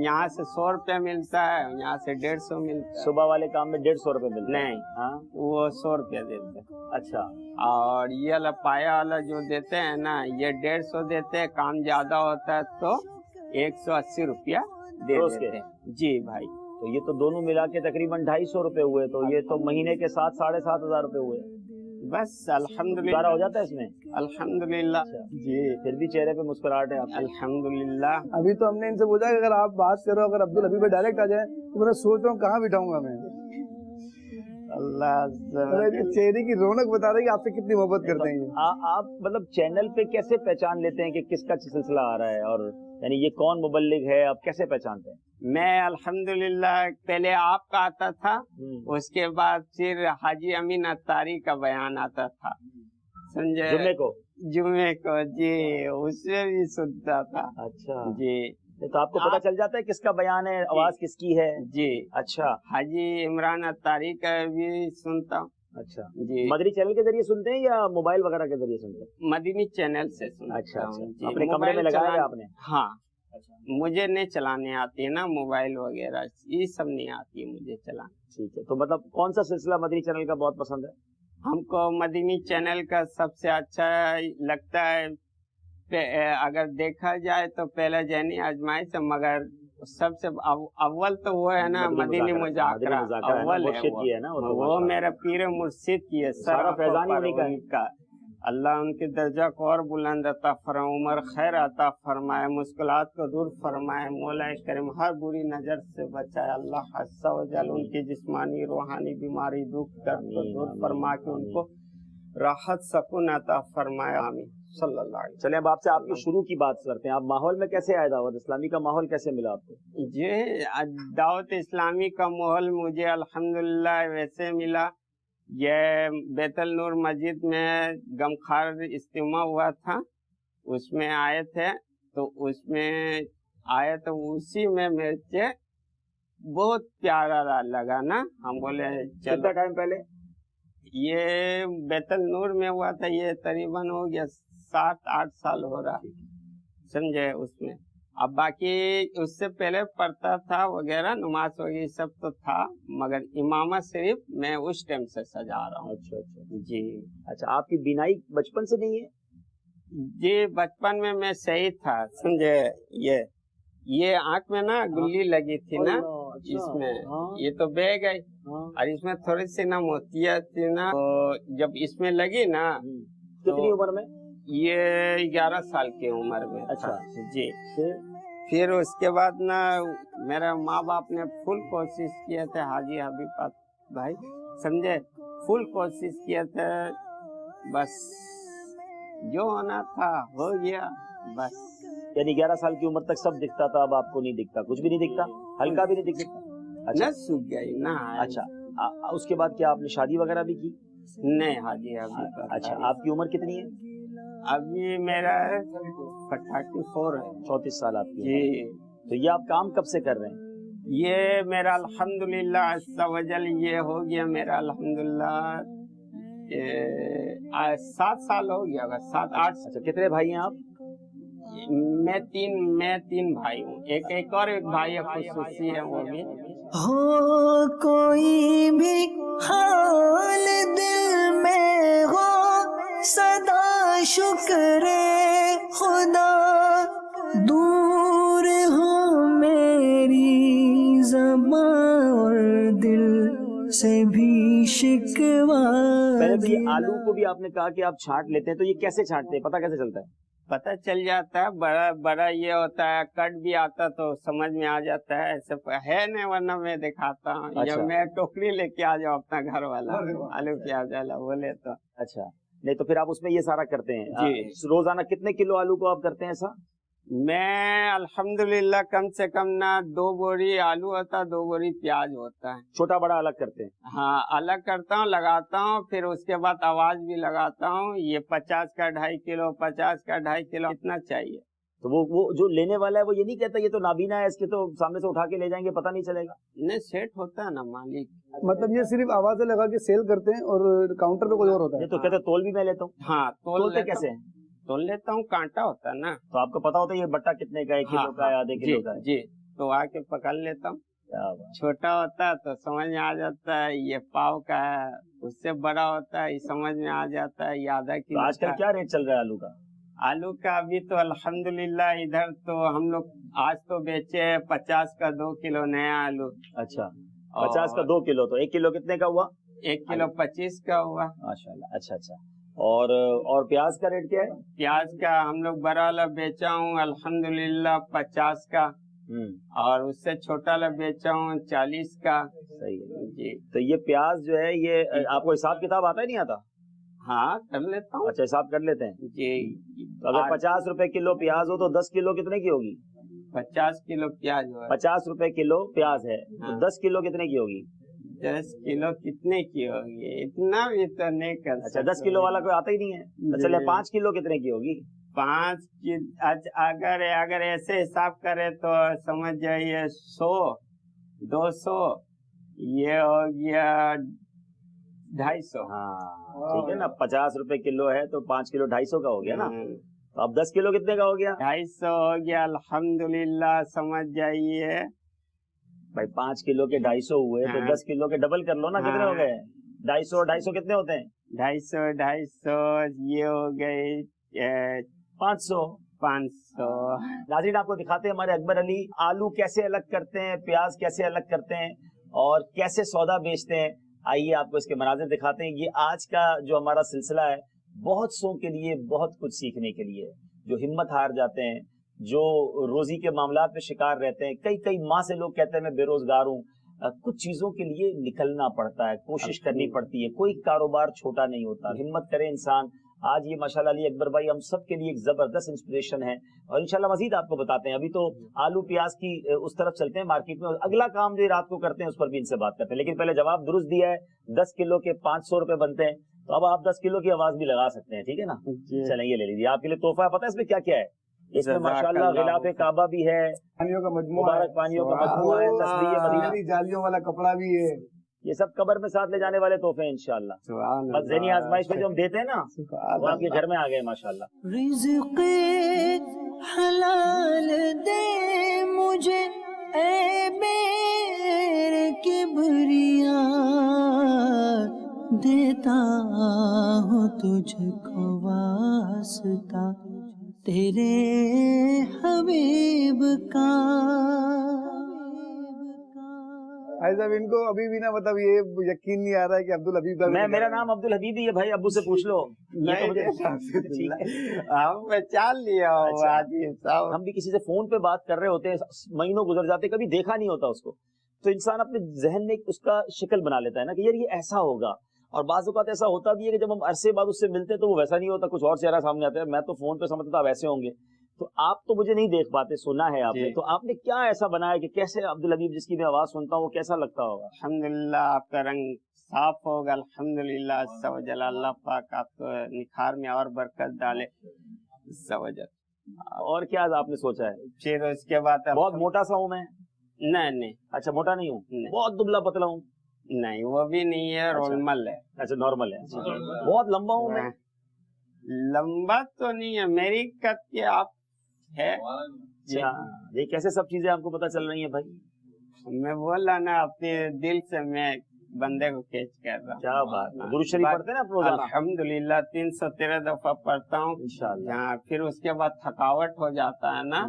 यहाँ से 100 रुपया मिलता है, यहाँ से 150 मिलता है। सुबह वाले काम में 150 रुपए मिलते हैं? नहीं। हाँ? वो 100 रुपया देते हैं। अच्छा। और ये वाला पाया वाला जो देते हैं ना, ये 150 देते हैं, काम ज्यादा होता है तो 180 रुपया दे देते हैं। जी भाई। तो ये तो दोनों मिला के तकरीबन 250 रुपए हुए, तो ये तो महीने के 7,500 रुपए हुए। बस अल्हम्दुलिल्लाह गुजारा हो जाता है इसमें? अल्हम्दुलिल्लाह। जी। फिर भी चेहरे पे मुस्कुराहट है आपके? अल्हम्दुलिल्लाह। अभी तो हमने इनसे पूछा कि अगर आप बात करो, अगर अब्दुल हबीब भाई डायरेक्ट आ जाए, तो मैं सोच रहा हूँ कहाँ बिठाऊंगा मैं। अल्लाह चेहरे की रौनक बता रही है आपसे कितनी मोहब्बत करते हैं। आप मतलब चैनल पे कैसे पहचान लेते हैं कि किसका सिलसिला आ रहा है, और यानी ये कौन मुबल्लिग है, आप कैसे पहचानते हैं? मैं अल्हम्दुलिल्लाह पहले आपका आता था, उसके बाद फिर हाजी अमीन अत्तारी का बयान आता था, समझे? जुमे को जी, उससे भी सुनता था। अच्छा जी। तो आपको पता चल जाता है किसका बयान है, आवाज किसकी है? जी। अच्छा। हाजी इमरान अत्तारी का भी सुनता हूँ। अच्छा जी। मदनी चैनल के जरिए सुनते हैं या मोबाइल वगैरह के जरिए सुनते हैं? मदनी चैनल से सुनता हूँ। अच्छा। अपने कमरे में लगाया है आपने? हाँ। मुझे नहीं चलाने आती है ना मोबाइल वगैरह, ये सब नहीं आती है मुझे चलाने। ठीक है, तो मतलब कौन सा सिलसिला मदनी चैनल का बहुत पसंद है? हमको मदनी चैनल का सबसे अच्छा लगता है, अगर देखा जाए तो पहला जैनी आजमाइश, मगर सबसे अव्वल तो वो है ना मदनी मुजाकरा, अव्वल है वो मेरा पीर मुर्शिद की है, सारा फैजानी उन्हीं का। अल्लाह उनके दर्जा को और बुलंद अता फरमाए, उम्र खैर अता फरमाए, मुश्किलात को दूर फरमाए, मौला करीम हर बुरी नजर से बचाए। अल्लाह अज़्ज़ा व जल उनकी जिस्मानी रूहानी बीमारी दुख दर्द को दूर फरमा के उनको राहत सकून अता फरमाए। आमीन सल्लल्लाहु अलैहि। चलिए अब आपसे आपकी शुरू की बात करते हैं। आप माहौल में कैसे आए, दावत इस्लामी का माहौल कैसे मिला आपको? जी, दावत इस्लामी का माहौल मुझे अल्हम्दुलिल्लाह वैसे मिला, ये बैतुल नूर मस्जिद में गमखार इज्तिमा हुआ था, उसमें आए थे, तो उसमें आए तो उसी में मुझे बहुत प्यारा लगा ना, हम बोले चलो। कितना टाइम पहले? ये बैतुल नूर में हुआ था, ये तकरीबन हो गया 7-8 साल हो रहा, समझे उसमें। अब बाकी उससे पहले पढ़ता था वगैरह, नमाज वगैरह सब तो था, मगर इमामत सिर्फ मैं उस टाइम से सजा रहा हूँ। अच्छा जी। अच्छा, आपकी बिनाई बचपन से नहीं है? जी, बचपन में मैं सही था, समझे। ये आँख में ना गुल्ली लगी थी ना, इसमें ये तो बह गई, और इसमें थोड़ी सी ना मोतिया थी ना, तो जब इसमें लगी ना, कितनी उम्र में? ये 11 साल की उम्र में। अच्छा जी। फिर उसके बाद ना मेरे माँ बाप ने फुल कोशिश किए थे, हाजी हबीब भाई, समझे, फुल कोशिश किए थे, बस जो होना था हो गया बस। यानी 11 साल की उम्र तक सब दिखता था, अब आपको नहीं दिखता, कुछ भी नहीं दिखता, हल्का भी नहीं दिखता? अच्छा। न सूख गई ना। अच्छा, उसके बाद क्या आपने शादी वगैरह भी की? नहीं हाजी हबीब। अच्छा, आपकी उम्र कितनी है? अभी मेरा 34 है। 34 साल आपकी? जी। तो ये आप काम कब से कर रहे हैं? ये मेरा अल्हम्दुलिल्लाह अज़्ज़ा वजल ये हो गया मेरा अल्हम्दुलिल्लाह 7 साल हो गया होगा, 7-8। अच्छा, कितने भाई हैं आप? मैं तीन भाई हूँ, एक और एक भाई है खुशूसी है वो भी। हो कोई भी हाल दिल में हो सदा शुक्र खुदा, दूर हो मेरी ज़बां और दिल से भी शिकवा। पहले तो ये आलू को भी आपने कहा कि आप छांट लेते हैं, तो ये कैसे छांटते हैं, पता कैसे चलता है? पता चल जाता है, बड़ा बड़ा ये होता है, कट भी आता तो समझ में आ जाता है। ऐसे है नहीं, वरना मैं दिखाता हूँ। अच्छा। या मैं टोकरी लेके आ जाऊँ अपना घर वाला, आलू प्याज वाला बोले तो। अच्छा, नहीं तो फिर आप उसमें ये सारा करते हैं जी। रोजाना कितने किलो आलू को आप करते हैं ऐसा? मैं अल्हम्दुलिल्लाह कम से कम ना 2 बोरी आलू होता, 2 बोरी प्याज होता है। छोटा बड़ा अलग करते हैं? हाँ, अलग करता हूँ, लगाता हूँ, फिर उसके बाद आवाज भी लगाता हूँ। ये 50 का 2.5 किलो, 50 का 2.5 किलो, कितना चाहिए। तो वो जो लेने वाला है वो ये नहीं कहता ये तो नाबीना है, इसके तो सामने से उठा के ले जाएंगे, पता नहीं चलेगा? नहीं, सेट होता है ना मालिक। मतलब ये सिर्फ आवाजें लगा के सेल करते हैं और काउंटर पे कोई और होता है? ये तो कहते तोल भी मैं लेता हूँ। हाँ, तोलते कैसे हैं? तोल लेता हूँ, कांटा होता है ना। तो आपको पता होता है ये बट्टा कितने का है, 1 किलो का है, आधे किलो का है? जी, तो आके पकड़ लेता हूँ। क्या बात। छोटा होता है तो समझ में आ जाता है ये पाव का है, उससे बड़ा होता है ये समझ में आ जाता है ये आधा तो किलो आजकल का। क्या रेट चल रहा है आलू का? आलू का अभी तो अल्हम्दुलिल्लाह इधर तो हम लोग आज तो बेचे 50 का 2 किलो नया आलू। अच्छा, 50 का 2 किलो, तो 1 किलो कितने का हुआ? 1 किलो 25 का हुआ। माशाल्लाह। अच्छा अच्छा, और प्याज का रेट क्या है? प्याज का हम लोग बड़ा वाला बेचा हूँ अल्हम्दुलिल्लाह 50 का, और उससे छोटा वाला बेचा हूँ 40 का। सही है जी। तो ये प्याज जो है ये आपको हिसाब किताब आता है नहीं आता? हाँ, कर लेता हूँ। अच्छा, हिसाब कर लेते हैं। जी। तो अगर 50 रुपए किलो प्याज हो तो 10 किलो कितने की होगी? 50 किलो प्याज हो, 50 रुपए किलो प्याज है तो हाँ। 10 किलो कितने की होगी? 10 किलो कितने की होगी, इतना भी तो नहीं कर अच्छा, सकते। 10 किलो वाला कोई आता ही नहीं है। तो चलिए 5 किलो कितने की होगी? 5 की अगर ऐसे हिसाब करे तो समझ जाइए 100, 200, ये हो गया 250। हाँ ठीक है ना, 50 रुपए किलो है तो 5 किलो 250 का हो गया ना। तो अब 10 किलो कितने का हो गया? 250 हो गया अल्हम्दुलिल्लाह, समझ जाइए भाई 5 किलो के 250 हुए तो हाँ। 10 किलो के डबल कर लो ना, कितने हो गए? 250 और 250 कितने होते हैं? 250 ये हो गए 500। 500। नाज़रीन आपको दिखाते हैं हमारे अकबर अली आलू कैसे अलग करते हैं, प्याज कैसे अलग करते हैं और कैसे सौदा बेचते हैं। आइए आपको इसके मनाजिर दिखाते हैं। ये आज का जो हमारा सिलसिला है बहुत सौ के लिए बहुत कुछ सीखने के लिए, जो हिम्मत हार जाते हैं, जो रोजी के मामलात में शिकार रहते हैं। कई माह से लोग कहते हैं मैं बेरोजगार हूँ, कुछ चीजों के लिए निकलना पड़ता है, कोशिश करनी पड़ती है, कोई कारोबार छोटा नहीं होता, हिम्मत करे इंसान। आज ये माशाल्लाह अली अकबर भाई हम सब के लिए एक जबरदस्त इंस्पिरेशन है और इंशाल्लाह मजीद आपको बताते हैं। अभी तो आलू प्याज की उस तरफ चलते हैं मार्केट में, और अगला काम जो रात को करते हैं उस पर भी इनसे बात करते हैं। लेकिन पहले जवाब दुरुस्त दिया है, 10 किलो के 500 रुपए बनते हैं, तो अब आप 10 किलो की आवाज भी लगा सकते हैं, ठीक है ना। चलें ये ले लीजिए, आपके लिए तोहफा है। पता है इसमें क्या क्या है? इसमें माशाल्लाह गिलाफे काबा भी है, पानियों का मजमुआ, मुबारक पानियों का मजमुआ है, तस्बीह मदीना, जालियों वाला कपड़ा भी है। ये सब कब्र में साथ ले जाने वाले तोहफे हैं इंशाल्लाह। बस ज़हनी आजमाइश में जो हम देते हैं ना वो आपके घर में आ गए माशाल्लाह। रिज़्क़े हलाल दे मुझे ऐ मेरे किबरिया, देता हूँ तुझको वास्ता तेरे हबीब का। साहब इनको अभी भी ना मतलब ये यकीन नहीं आ रहा है कि अब्दुल हबीब का मेरा नाम अब्दुल हबीब ही है भाई, अब्बू से पूछ लो। ये तो मुझे ठीक है, हम पहचान लिया अच्छा। साहब। हम भी किसी से फोन पे बात कर रहे होते हैं, महीनों गुजर जाते, कभी देखा नहीं होता उसको, तो इंसान अपने जहन में उसका शक्ल बना लेता है ना कि यार ये ऐसा होगा। और बाज़ औक़ात ऐसा होता भी है कि जब हम अरसे बाद उससे मिलते हैं तो वो वैसा नहीं होता, कुछ और चेहरा सामने आता है। मैं तो फोन पे समझता था वैसे होंगे, तो आप तो मुझे नहीं देख पाते, सुना है आपने, तो आपने क्या ऐसा बनाया कि कैसे अब्दुल हबीब जिसकी मैं आवाज सुनता हूँ वो कैसा लगता होगा? अल्हम्दुलिल्लाह आपका रंग साफ होगा, अल्हम्दुलिल्लाह सवजल, अल्लाह पाक आपको निखार में और बरकत डाले सवजल। और क्या आपने सोचा है? फिर उसके बाद बहुत मोटा सा हूँ मैं? नहीं। अच्छा मोटा नहीं हूँ, बहुत दुबला पतला हूँ? नहीं वो भी नहीं है, अच्छा। रोलमल है। अच्छा नॉर्मल है। बहुत लंबा हूँ मैं? लंबा तो नहीं है, मेरी कद के आप है। अच्छा, ये कैसे सब चीजें आपको पता चल रही हैं भाई? मैं बोला ना अपने दिल से मैं बंदे को कैच कर रहा हूँ। क्या बात है। दुरूद शरीफ पढ़ते हैं ना आप रोजाना? अल्हम्दुलिल्लाह 313 दफा पढ़ता हूँ इंशाअल्लाह। फिर उसके बाद थकावट हो जाता है ना,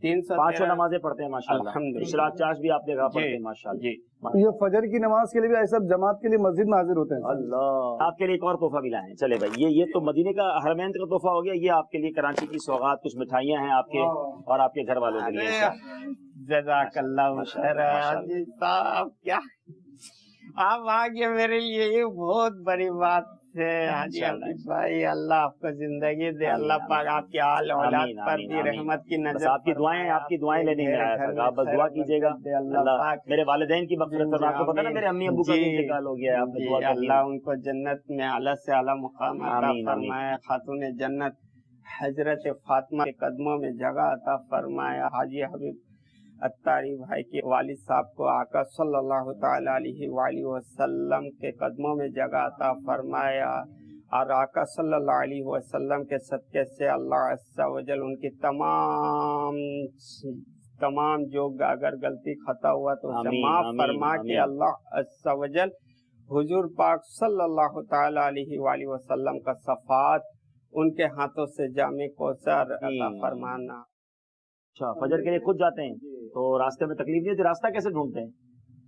313 पांचों नमाजें पढ़ते हैं माशाल्लाह। अल्हम्दुलिल्लाह। इशराक चाश भी आपने कहा पढ़ते हैं जी, माशाल्लाह। जी। ये फजर की नमाज के लिए भी ऐसा जमात के लिए मस्जिद में हाजिर होते हैं। अल्लाह, आपके लिए एक और तोहफा मिला है। चले भाई, ये तो मदीने का हरमैन का तोहफा हो गया, ये आपके लिए कराची की सौगात, कुछ मिठाइयाँ हैं आपके और आपके घर वालों के लिए। जज़ाकल्लाह खैर साहब, क्या आप आगे मेरे लिए ये बहुत बड़ी बात है हाजी हबीब भाई। अल्लाह आपको जिंदगी दे, अल्लाह पाक आपके आल औलाद पर भी रहमत की नजर। आपकी दुआएं लेने में आया था, आप बस दुआ कीजिएगा अल्लाह मेरे वालिदैन की मग़फ़िरत फरमाए। आपको पता ना मेरे अम्मी अब्बू का भी इंतकाल हो गया है, आपने दुआ करनी है। अल्लाह उनको जन्नत में आला से आला मुकाम अता फरमाए, खातून जन्नत हजरत फातिमा के कदमों में जगह अता फरमाया। हाजी हबीब अत्तारी भाई के वालिद साहब को आका सल्लल्लाहु ताला अलैहि वसल्लम के कदमों में जगह अता फरमाया और आका सल्लल्लाहु अलैहि वसल्लम के सदक़े से अल्लाह अज़्ज़ा वजल उनकी तमाम जो अगर गलती खता हुआ तो उसे माफ फरमा के अल्लाह अज़्ज़ा वजल हुजूर पाक सल्लल्लाहु ताला अलैहि वसल्लम का सफ़ात उनके हाथों से जामे कौसर अता फरमाना। अच्छा, फजर के लिए खुद जाते हैं तो रास्ते में तकलीफ नहीं होती? रास्ता कैसे ढूंढते हैं?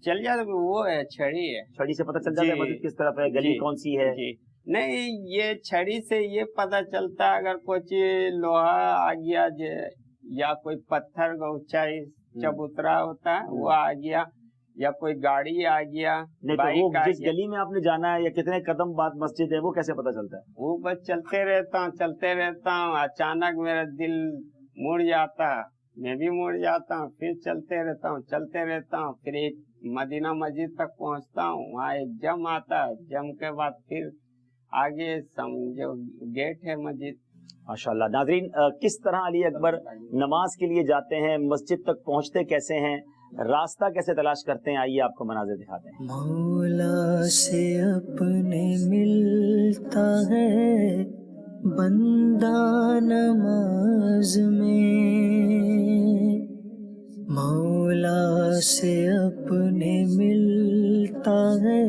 चल जाते, वो है छड़ी है, छड़ी से पता चल जाता है मस्जिद किस तरफ है, गली कौन सी है? जी नहीं, ये छड़ी से ये पता चलता है अगर कुछ लोहा आ गया या कोई पत्थर का ऊंचाई चबूतरा होता है वो आ गया या कोई गाड़ी आ गया। नहीं तो वो जिस गली में आपने जाना है या कितने कदम बाद मस्जिद है वो कैसे पता चलता है? वो बस चलते रहता हूँ, अचानक मेरा दिल मुड़ जाता है, मैं भी मुड़ जाता हूँ, फिर चलते रहता हूँ, फिर एक मदीना मस्जिद तक पहुँचता हूँ, वहाँ एक जम आता है, जम के बाद फिर आगे समझो गेट है मस्जिद। माशाल्लाह। नाज़रीन, किस तरह अली अकबर नमाज के लिए जाते हैं, मस्जिद तक पहुँचते कैसे हैं, रास्ता कैसे तलाश करते हैं, आइए आपको मनाज़िर दिखाते हैं। मौला से अपने मिलता है बंदा नमाज में, मौला से अपने मिलता है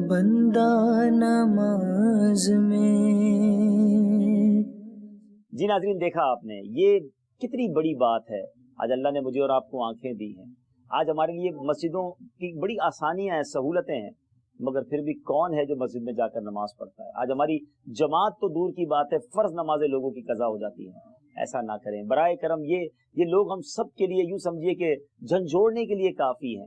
बंदा नमाज में। जी नाज़रीन, देखा आपने, ये कितनी बड़ी बात है। आज अल्लाह ने मुझे और आपको आंखें दी हैं, आज हमारे लिए मस्जिदों की बड़ी आसानियां हैं, सहूलतें हैं, मगर फिर भी कौन है जो मस्जिद में जाकर नमाज पढ़ता है? आज हमारी जमात तो दूर की बात है, फर्ज नमाजें लोगों की कज़ा हो जाती हैं। ऐसा ना करें बराए करम। ये लोग हम सब के लिए यूं समझिए कि झंझोड़ने के लिए काफी हैं,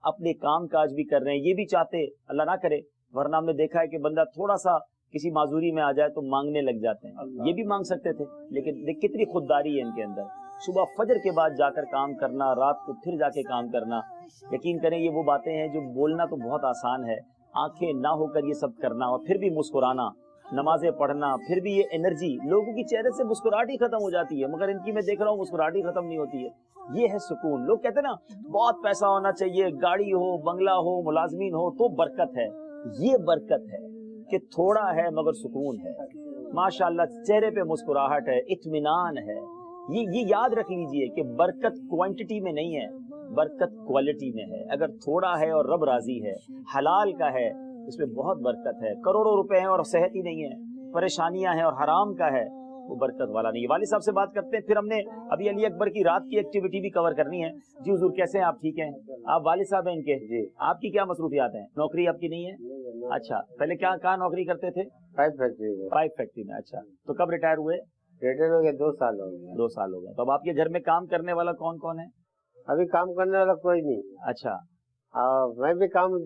अपने काम काज भी कर रहे हैं, ये भी चाहते अल्लाह ना करे, वरना हमने देखा है कि बंदा थोड़ा सा किसी माजूरी में आ जाए तो मांगने लग जाते हैं। ये भी मांग सकते थे, लेकिन देख कितनी खुददारी है इनके अंदर। सुबह फजर के बाद जाकर काम करना, रात को फिर जाके काम करना। यकीन करें ये वो बातें हैं जो बोलना तो बहुत आसान है, आंखें ना होकर ये सब करना और फिर भी मुस्कुराना, नमाजें पढ़ना, फिर भी ये एनर्जी, लोगों की चेहरे से मुस्कुराहट ही खत्म हो जाती है, मगर इनकी मैं देख रहा हूँ मुस्कुराहट ही खत्म नहीं होती है। ये है सुकून। लोग कहते हैं ना बहुत पैसा होना चाहिए, गाड़ी हो, बंगला हो, मुलाजमीन हो तो बरकत है। ये बरकत है कि थोड़ा है मगर सुकून है। माशाअल्लाह, चेहरे पे मुस्कुराहट है, इत्मीनान है। ये याद रख लीजिए कि बरकत क्वांटिटी में नहीं है, बरकत क्वालिटी में है। अगर थोड़ा है और रब राजी है, हलाल का है, इसमें बहुत बरकत है। करोड़ों रुपए हैं और सेहत ही नहीं है, परेशानियां हैं और हराम का है, वो बरकत वाला नहीं है। वालिद साहब से बात करते हैं, फिर हमने अभी अली अकबर की रात की एक्टिविटी भी कवर करनी है। जी हुजूर, कैसे हैं आप? ठीक हैं आप? वालिद साहब हैं इनके जी। आपकी क्या मसरूफियात हैं? नौकरी आपकी नहीं है? अच्छा, पहले कहाँ नौकरी करते थे? पाइप फैक्ट्री में। अच्छा, तो कब रिटायर हुए? रिटायर हो गया 2 साल हो गए। 2 साल हो गए। तो अब आपके घर में काम करने वाला कौन कौन है? अभी काम करने वाला कोई नहीं। अच्छा, मैं भी काम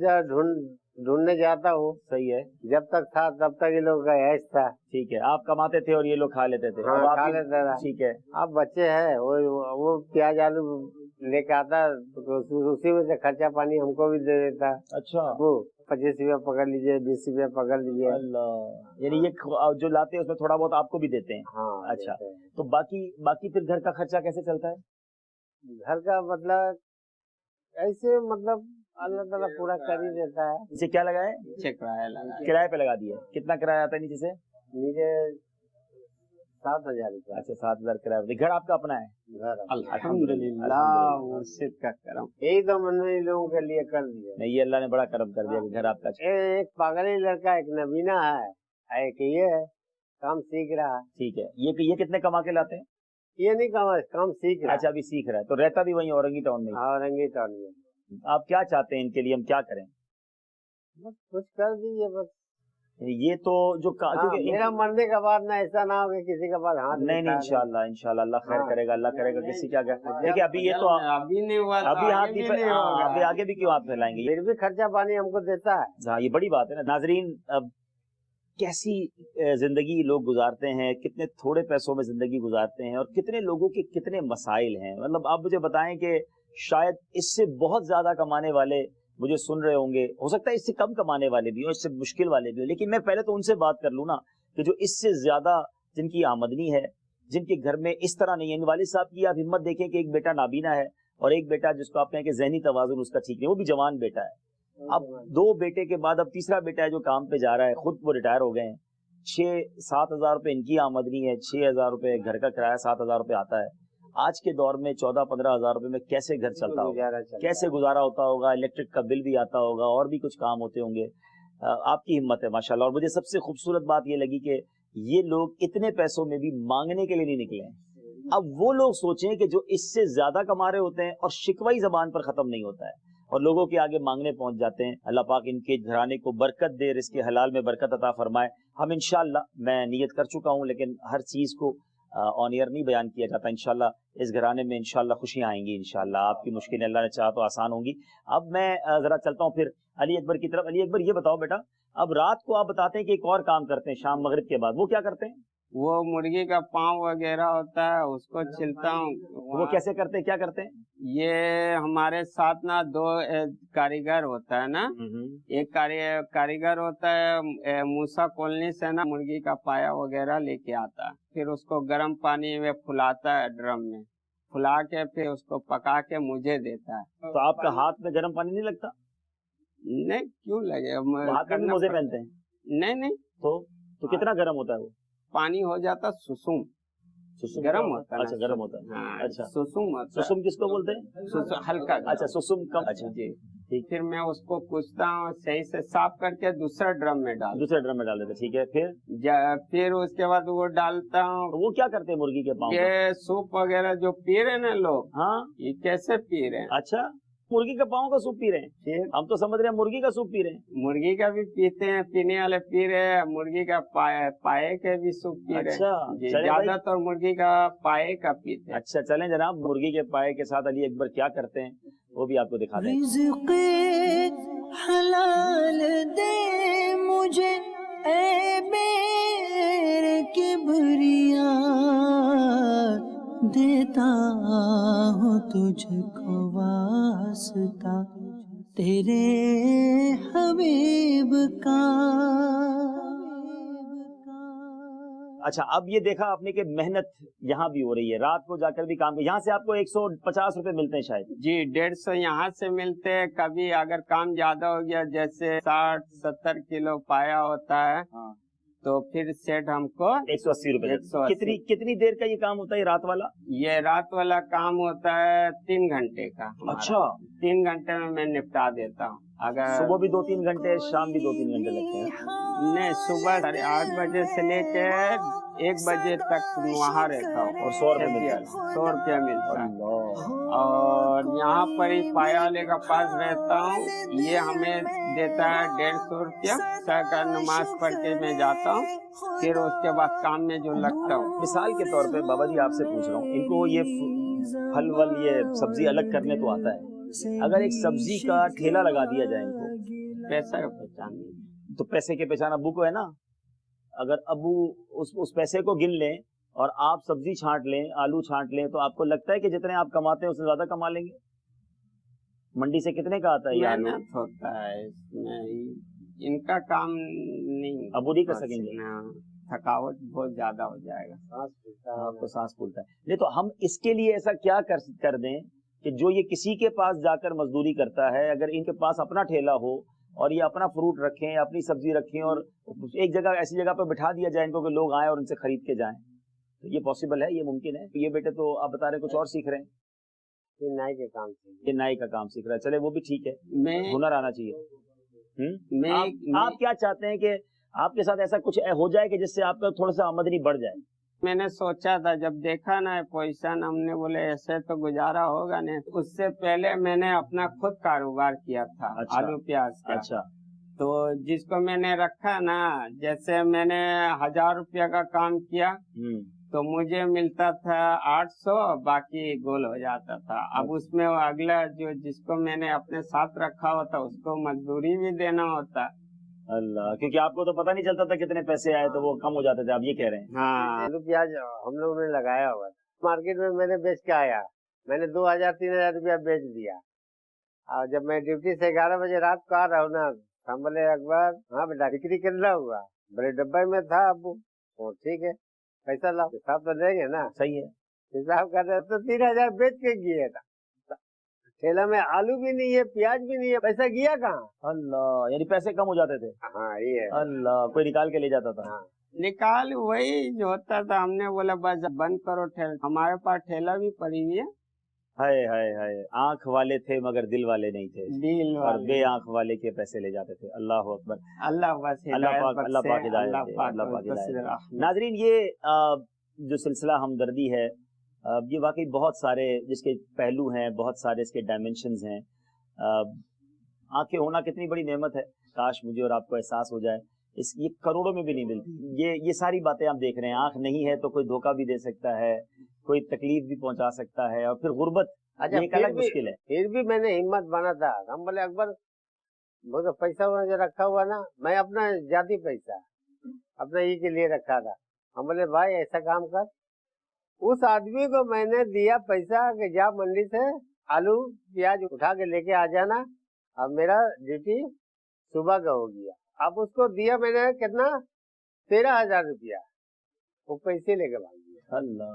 ढूंढने जाता हूँ। सही है। जब तक था तब तक ये लोग का ऐश था। ठीक है, आप कमाते थे और ये लोग खा लेते थे। हाँ, अब खा लेते था। ठीक है। अब बच्चे हैं, वो प्याज आलू लेके आता, तो उसी में से खर्चा पानी हमको भी दे देता। अच्छा, वो 25 रुपया पकड़ लीजिए, 20 रुपया पकड़ लीजिए। अल्लाह, यानी ये जो लाते हैं उसमें थोड़ा बहुत आपको भी देते हैं? हाँ। अच्छा, तो बाकी फिर घर का खर्चा कैसे चलता है? घर का मतलब ऐसे, मतलब अल्लाह ताला पूरा कर ही देता है। नीचे क्या लगा है? नीचे किराया लगा, किराए पे लगा दिया। कितना किराया आता है नीचे से? नीचे 7,000 रुपया। अच्छा 7,000 किराया। घर आपका अपना है? अल्हम्दुलिल्लाह, मुर्शिद का करम। यही तो मैंने लोगों के लिए कर दिया। नहीं, ये अल्लाह ने बड़ा करम कर दिया कि घर आपका। एक पागली लड़का, एक नबीना है, एक ये है, काम सीख रहा है। ठीक है। ये कितने कमा के लाते हैं? ये नहीं काम सीख रहा है। अच्छा, अभी सीख रहा है। तो रहता भी वहीं औरंगी टाउन में? औरंगी टाउन में। आप क्या चाहते हैं इनके लिए, हम क्या करें? बस कुछ कर दीजिए बस। ये तो जो मेरा मरने के बाद ना ऐसा ना हो कि किसी के पास हाथ नहीं इंशाल्लाह इंशाल्लाह अल्लाह खैर करेगा, अल्लाह करेगा। किसी क्या देखिए अभी ये तो अभी नहीं हुआ, अभी हाथ अभी आगे भी क्यों हाथ फैलाएंगे? फिर भी खर्चा पानी हमको देता है। हाँ, ये बड़ी बात है ना। नाजरीन, अब कैसी जिंदगी लोग गुजारते हैं, कितने थोड़े पैसों में जिंदगी गुजारते हैं और कितने लोगों के कितने मसाइल हैं। मतलब आप मुझे बताएं कि शायद इससे बहुत ज्यादा कमाने वाले मुझे सुन रहे होंगे, हो सकता है इससे कम कमाने वाले भी हो, इससे मुश्किल वाले भी हो, लेकिन मैं पहले तो उनसे बात कर लूँ ना कि जो इससे ज्यादा जिनकी आमदनी है, जिनके घर में इस तरह नहीं है। इन वालिद साहब की आप हिम्मत देखें कि एक बेटा नाबीना है और एक बेटा जिसको आप कहें कि ज़हनी तवाज़ुन उसका ठीक है, वो भी जवान बेटा है। अब 2 बेटे के बाद अब तीसरा बेटा है जो काम पे जा रहा है, खुद वो रिटायर हो गए हैं। 6-7 हज़ार रुपये इनकी आमदनी है, 6,000 रुपये घर का किराया, 7,000 रुपये आता है। आज के दौर में 14-15 हज़ार रुपये में कैसे घर चलता होगा, कैसे गुजारा होता होगा, इलेक्ट्रिक का बिल भी आता होगा और भी कुछ काम होते होंगे। आपकी हिम्मत है माशाल्लाह। और मुझे सबसे खूबसूरत बात ये लगी कि ये लोग इतने पैसों में भी मांगने के लिए नहीं निकले हैं। अब वो लोग सोचें कि जो इससे ज्यादा कमा रहे होते हैं और शिकवाई जबान पर खत्म नहीं होता है और लोगों के आगे मांगने पहुंच जाते हैं। अल्लाह पाक इनके घराने को बरकत दे, रिज़्क़े हलाल में बरकत अता फरमाए। हम इंशाल्लाह, मैं नियत कर चुका हूं लेकिन हर चीज को ऑन एयर नहीं बयान किया जाता। इंशाल्लाह इस घराने में इंशाल्लाह खुशियां आएंगी, इंशाल्लाह आपकी मुश्किलें अल्लाह ने चाहा तो आसान होंगी। अब मैं जरा चलता हूँ फिर अली अकबर की तरफ। अली अकबर, ये बताओ बेटा, अब रात को आप बताते हैं कि एक और काम करते हैं शाम मगरिब के बाद, वो क्या करते हैं? वो मुर्गी का पाँव वगैरह होता है उसको छिलता हूँ। वो कैसे करते हैं, क्या करते हैं? ये हमारे साथ ना 2 कारीगर होता है ना, एक कारीगर होता है मूसा कॉलोनी से ना मुर्गी का पाया वगैरह लेके आता है, फिर उसको गर्म पानी में फुलाता है, ड्रम में फुला के फिर उसको पका के मुझे देता है। तो आपका हाथ में गर्म पानी नहीं लगता? नहीं, क्यों लगे, हाथ में मोजे पहनते हैं? नहीं। तो कितना गर्म होता है वो पानी? हो जाता सुसुम गरम होता है। अच्छा, गरम होता है। हाँ, अच्छा, सुसुम होता है। सुसुम किसको बोलते हैं? हल्का। अच्छा, सुसुम कम। अच्छा जी, ठीक। फिर मैं उसको पूछता हूँ, सही से साफ करके दूसरे ड्रम में दूसरे ड्रम में डाल देते। ठीक है, फिर उसके बाद वो डालता हूँ। तो वो क्या करते हैं मुर्गी के पाँव? ये सूप वगैरह जो पी रहे ना लोग, हाँ, ये कैसे पी रहे हैं? अच्छा, मुर्गी के पाँव का सूप पी रहे हैं? हम तो समझ रहे हैं मुर्गी का सूप पी रहे हैं। मुर्गी का भी पीते हैं, पीने वाले पी रहे हैं, मुर्गी का पाए के भी सूप पी रहे हैं। अच्छा, ज्यादातर मुर्गी का पाए का पीते हैं। अच्छा, चलें जनाब, मुर्गी के पाए के साथ अली अकबर क्या करते हैं वो भी आपको दिखा दें। रिज़्क़े हलाल दे मुझे ऐ मेरे किबरिया, देता हूँ तुझको वास्ता तेरे हबीब का। अच्छा, अब ये देखा आपने कि मेहनत यहाँ भी हो रही है, रात को जाकर भी काम। यहाँ से आपको 150 रुपए मिलते हैं शायद? जी, 150 यहाँ से मिलते हैं। कभी अगर काम ज्यादा हो गया, जैसे 60-70 किलो पाया होता है, हाँ, तो फिर सेट हमको 180 रुपए। कितनी देर का ये काम होता है रात वाला? ये रात वाला काम होता है 3 घंटे का। अच्छा, 3 घंटे में मैं निपटा देता हूँ। अगर सुबह भी 2-3 घंटे, शाम भी 2-3 घंटे लगते हैं? नहीं, सुबह 8:30 बजे से लेके 1 बजे तक वहाँ रहता हूँ। और 100 रुपये मिलता है? 100 रुपया मिलता है। और यहाँ पर ही पाया वाले का पास रहता हूँ, ये हमें देता है 150 रुपया। का नमाज पढ़ के मैं जाता हूँ, फिर उसके बाद काम में जो लगता हूँ। मिसाल के तौर पे बाबा जी आपसे पूछ रहा हूँ, इनको ये फल वल ये सब्जी अलग करने तो आता है, अगर एक सब्जी का ठेला लगा दिया जाए इनको, पैसा का पहचान नहीं, तो पैसे के पहचान अब्बू को है ना। अगर अब्बू उस पैसे को गिन लें और आप सब्जी छांट लें, आलू छांट लें, तो आपको लगता है कि जितने आप कमाते हैं उससे ज्यादा कमा लेंगे? मंडी से कितने का आता है ये आलू? होता है इसमें, इनका काम नहीं, अब्बू नहीं कर सकेंगे, थकावट बहुत ज्यादा हो जाएगा, आपको सांस फूलता है। नहीं तो हम इसके लिए ऐसा क्या कर दें کہ جو یہ کسی کے پاس جا کر مزدوری کرتا ہے، اگر ان کے پاس اپنا ٹھیلا ہو اور یہ اپنا فروٹ رکھیں، اپنی سبزی رکھیں اور ایک جگہ ایسی جگہ پہ بٹھا دیا جائے ان کو کہ لوگ آئیں اور ان سے خرید کے جائیں، تو یہ پاسبل ہے، یہ ممکن ہے؟ یہ بیٹے تو آپ بتا رہے ہیں کچھ اور سیکھ رہے ہیں، یہ نائی کے کام سے، یہ نائی کا کام سیکھ رہا ہے، چلے وہ بھی ٹھیک ہے، میں ہنر آنا چاہیے۔ میں آپ کیا چاہتے ہیں کہ آپ کے ساتھ ایسا کچھ ہو جائے کہ جس سے آپ کا تھوڑا سا آمدنی بڑھ جائے؟ میں نے سوچا تھا، جب دیکھا نا پوزیشن، ہم نے بولے ایسے تو گزارا ہوگا نہیں۔ اس سے پہلے میں نے اپنا خود کاروبار کیا تھا، اچھا، آلو پیاز کا۔ اچھا، تو جس کو میں نے رکھا نا، جیسے میں نے 1000 روپیہ کا کام کیا تو مجھے ملتا تھا 800، باقی گول ہو جاتا تھا۔ اب اس میں اگلا جس کو میں نے اپنے ساتھ رکھا ہوتا اس کو مزدوری بھی دینا ہوتا۔ اللہ، کیونکہ آپ کو تو پتہ نہیں چلتا تھا کتنے پیسے آئے تو وہ کم ہو جاتے تھے، آپ یہ کہہ رہے ہیں؟ ہاں، آلو پیاز ہم لوگوں نے لگایا ہوا تھا، مارکیٹ میں نے بیچ کے آیا، میں نے 2000-3000 روپیہ بیچ دیا۔ اور جب میں ڈیوٹی سے 11 بجے رات کو آ رہا ہوں نا، ہم بولے اکبر، ہاں بیٹا بکری کتنا ہوا؟ بڑے ڈبے میں تھا ابو، ٹھیک ہے پیسہ لاؤ، حساب تو دیں گے نا؟ صحیح ہے، حساب کر رہے تو 3000 بیچ کے گئے تھا۔ ٹھیلا میں آلو بھی نہیں ہے، پیاز بھی نہیں ہے، پیسہ گیا کہاں؟ اللہ، یعنی پیسے کم ہو جاتے تھے؟ ہاں یہ ہے، اللہ، کوئی نکال کے لے جاتا تھا؟ ہاں نکال وہی جو ہوتا تھا۔ ہم نے بولا بس بند کرو ٹھیلا، ہمارے پاس ٹھیلا بھی پڑی ہوئی ہے۔ ہائے ہائے ہائے، آنکھ والے تھے مگر دل والے نہیں تھے، دل اور بے آنکھ والے کے پیسے لے جاتے تھے۔ اللہ اکبر، اللہ بس اللہ پاک ہدایت دے، اللہ پاک ہدایت دے۔ ناظرین، یہ جو سلسلہ ہمدردی ہے، یہ واقعی بہت سارے جس کے پہلو ہیں، بہت سارے اس کے ڈائمنشنز ہیں۔ آنکھیں ہونا کتنی بڑی نعمت ہے، کاش مجھے اور آپ کو احساس ہو جائے، یہ کروڑوں میں بھی نہیں ملتی۔ یہ ساری باتیں آپ دیکھ رہے ہیں، آنکھ نہیں ہے تو کوئی دھوکہ بھی دے سکتا ہے، کوئی تکلیف بھی پہنچا سکتا ہے، اور پھر غربت ایک الگ مشکل ہے۔ پھر بھی میں نے ہمت بنا تھا، ہم بولے اکبر وہ پیسہ جو رکھا ہوا نا، میں اپنا ذاتی پیسہ اپنا یہ کے لیے رکھا تھا، ہم بولے بھائی ایسا کام کر، اس آدمی کو میں نے دیا پیسہ کہ جا منڈی سے آلو پیاز اٹھا کے لے کے آ جانا، اب میرا ڈیوٹی صبح کا ہو گیا۔ اب اس کو دیا میں نے کتنا، 13,000 روپیہ، وہ پیسے لے کے بھاگ گیا۔ اللہ،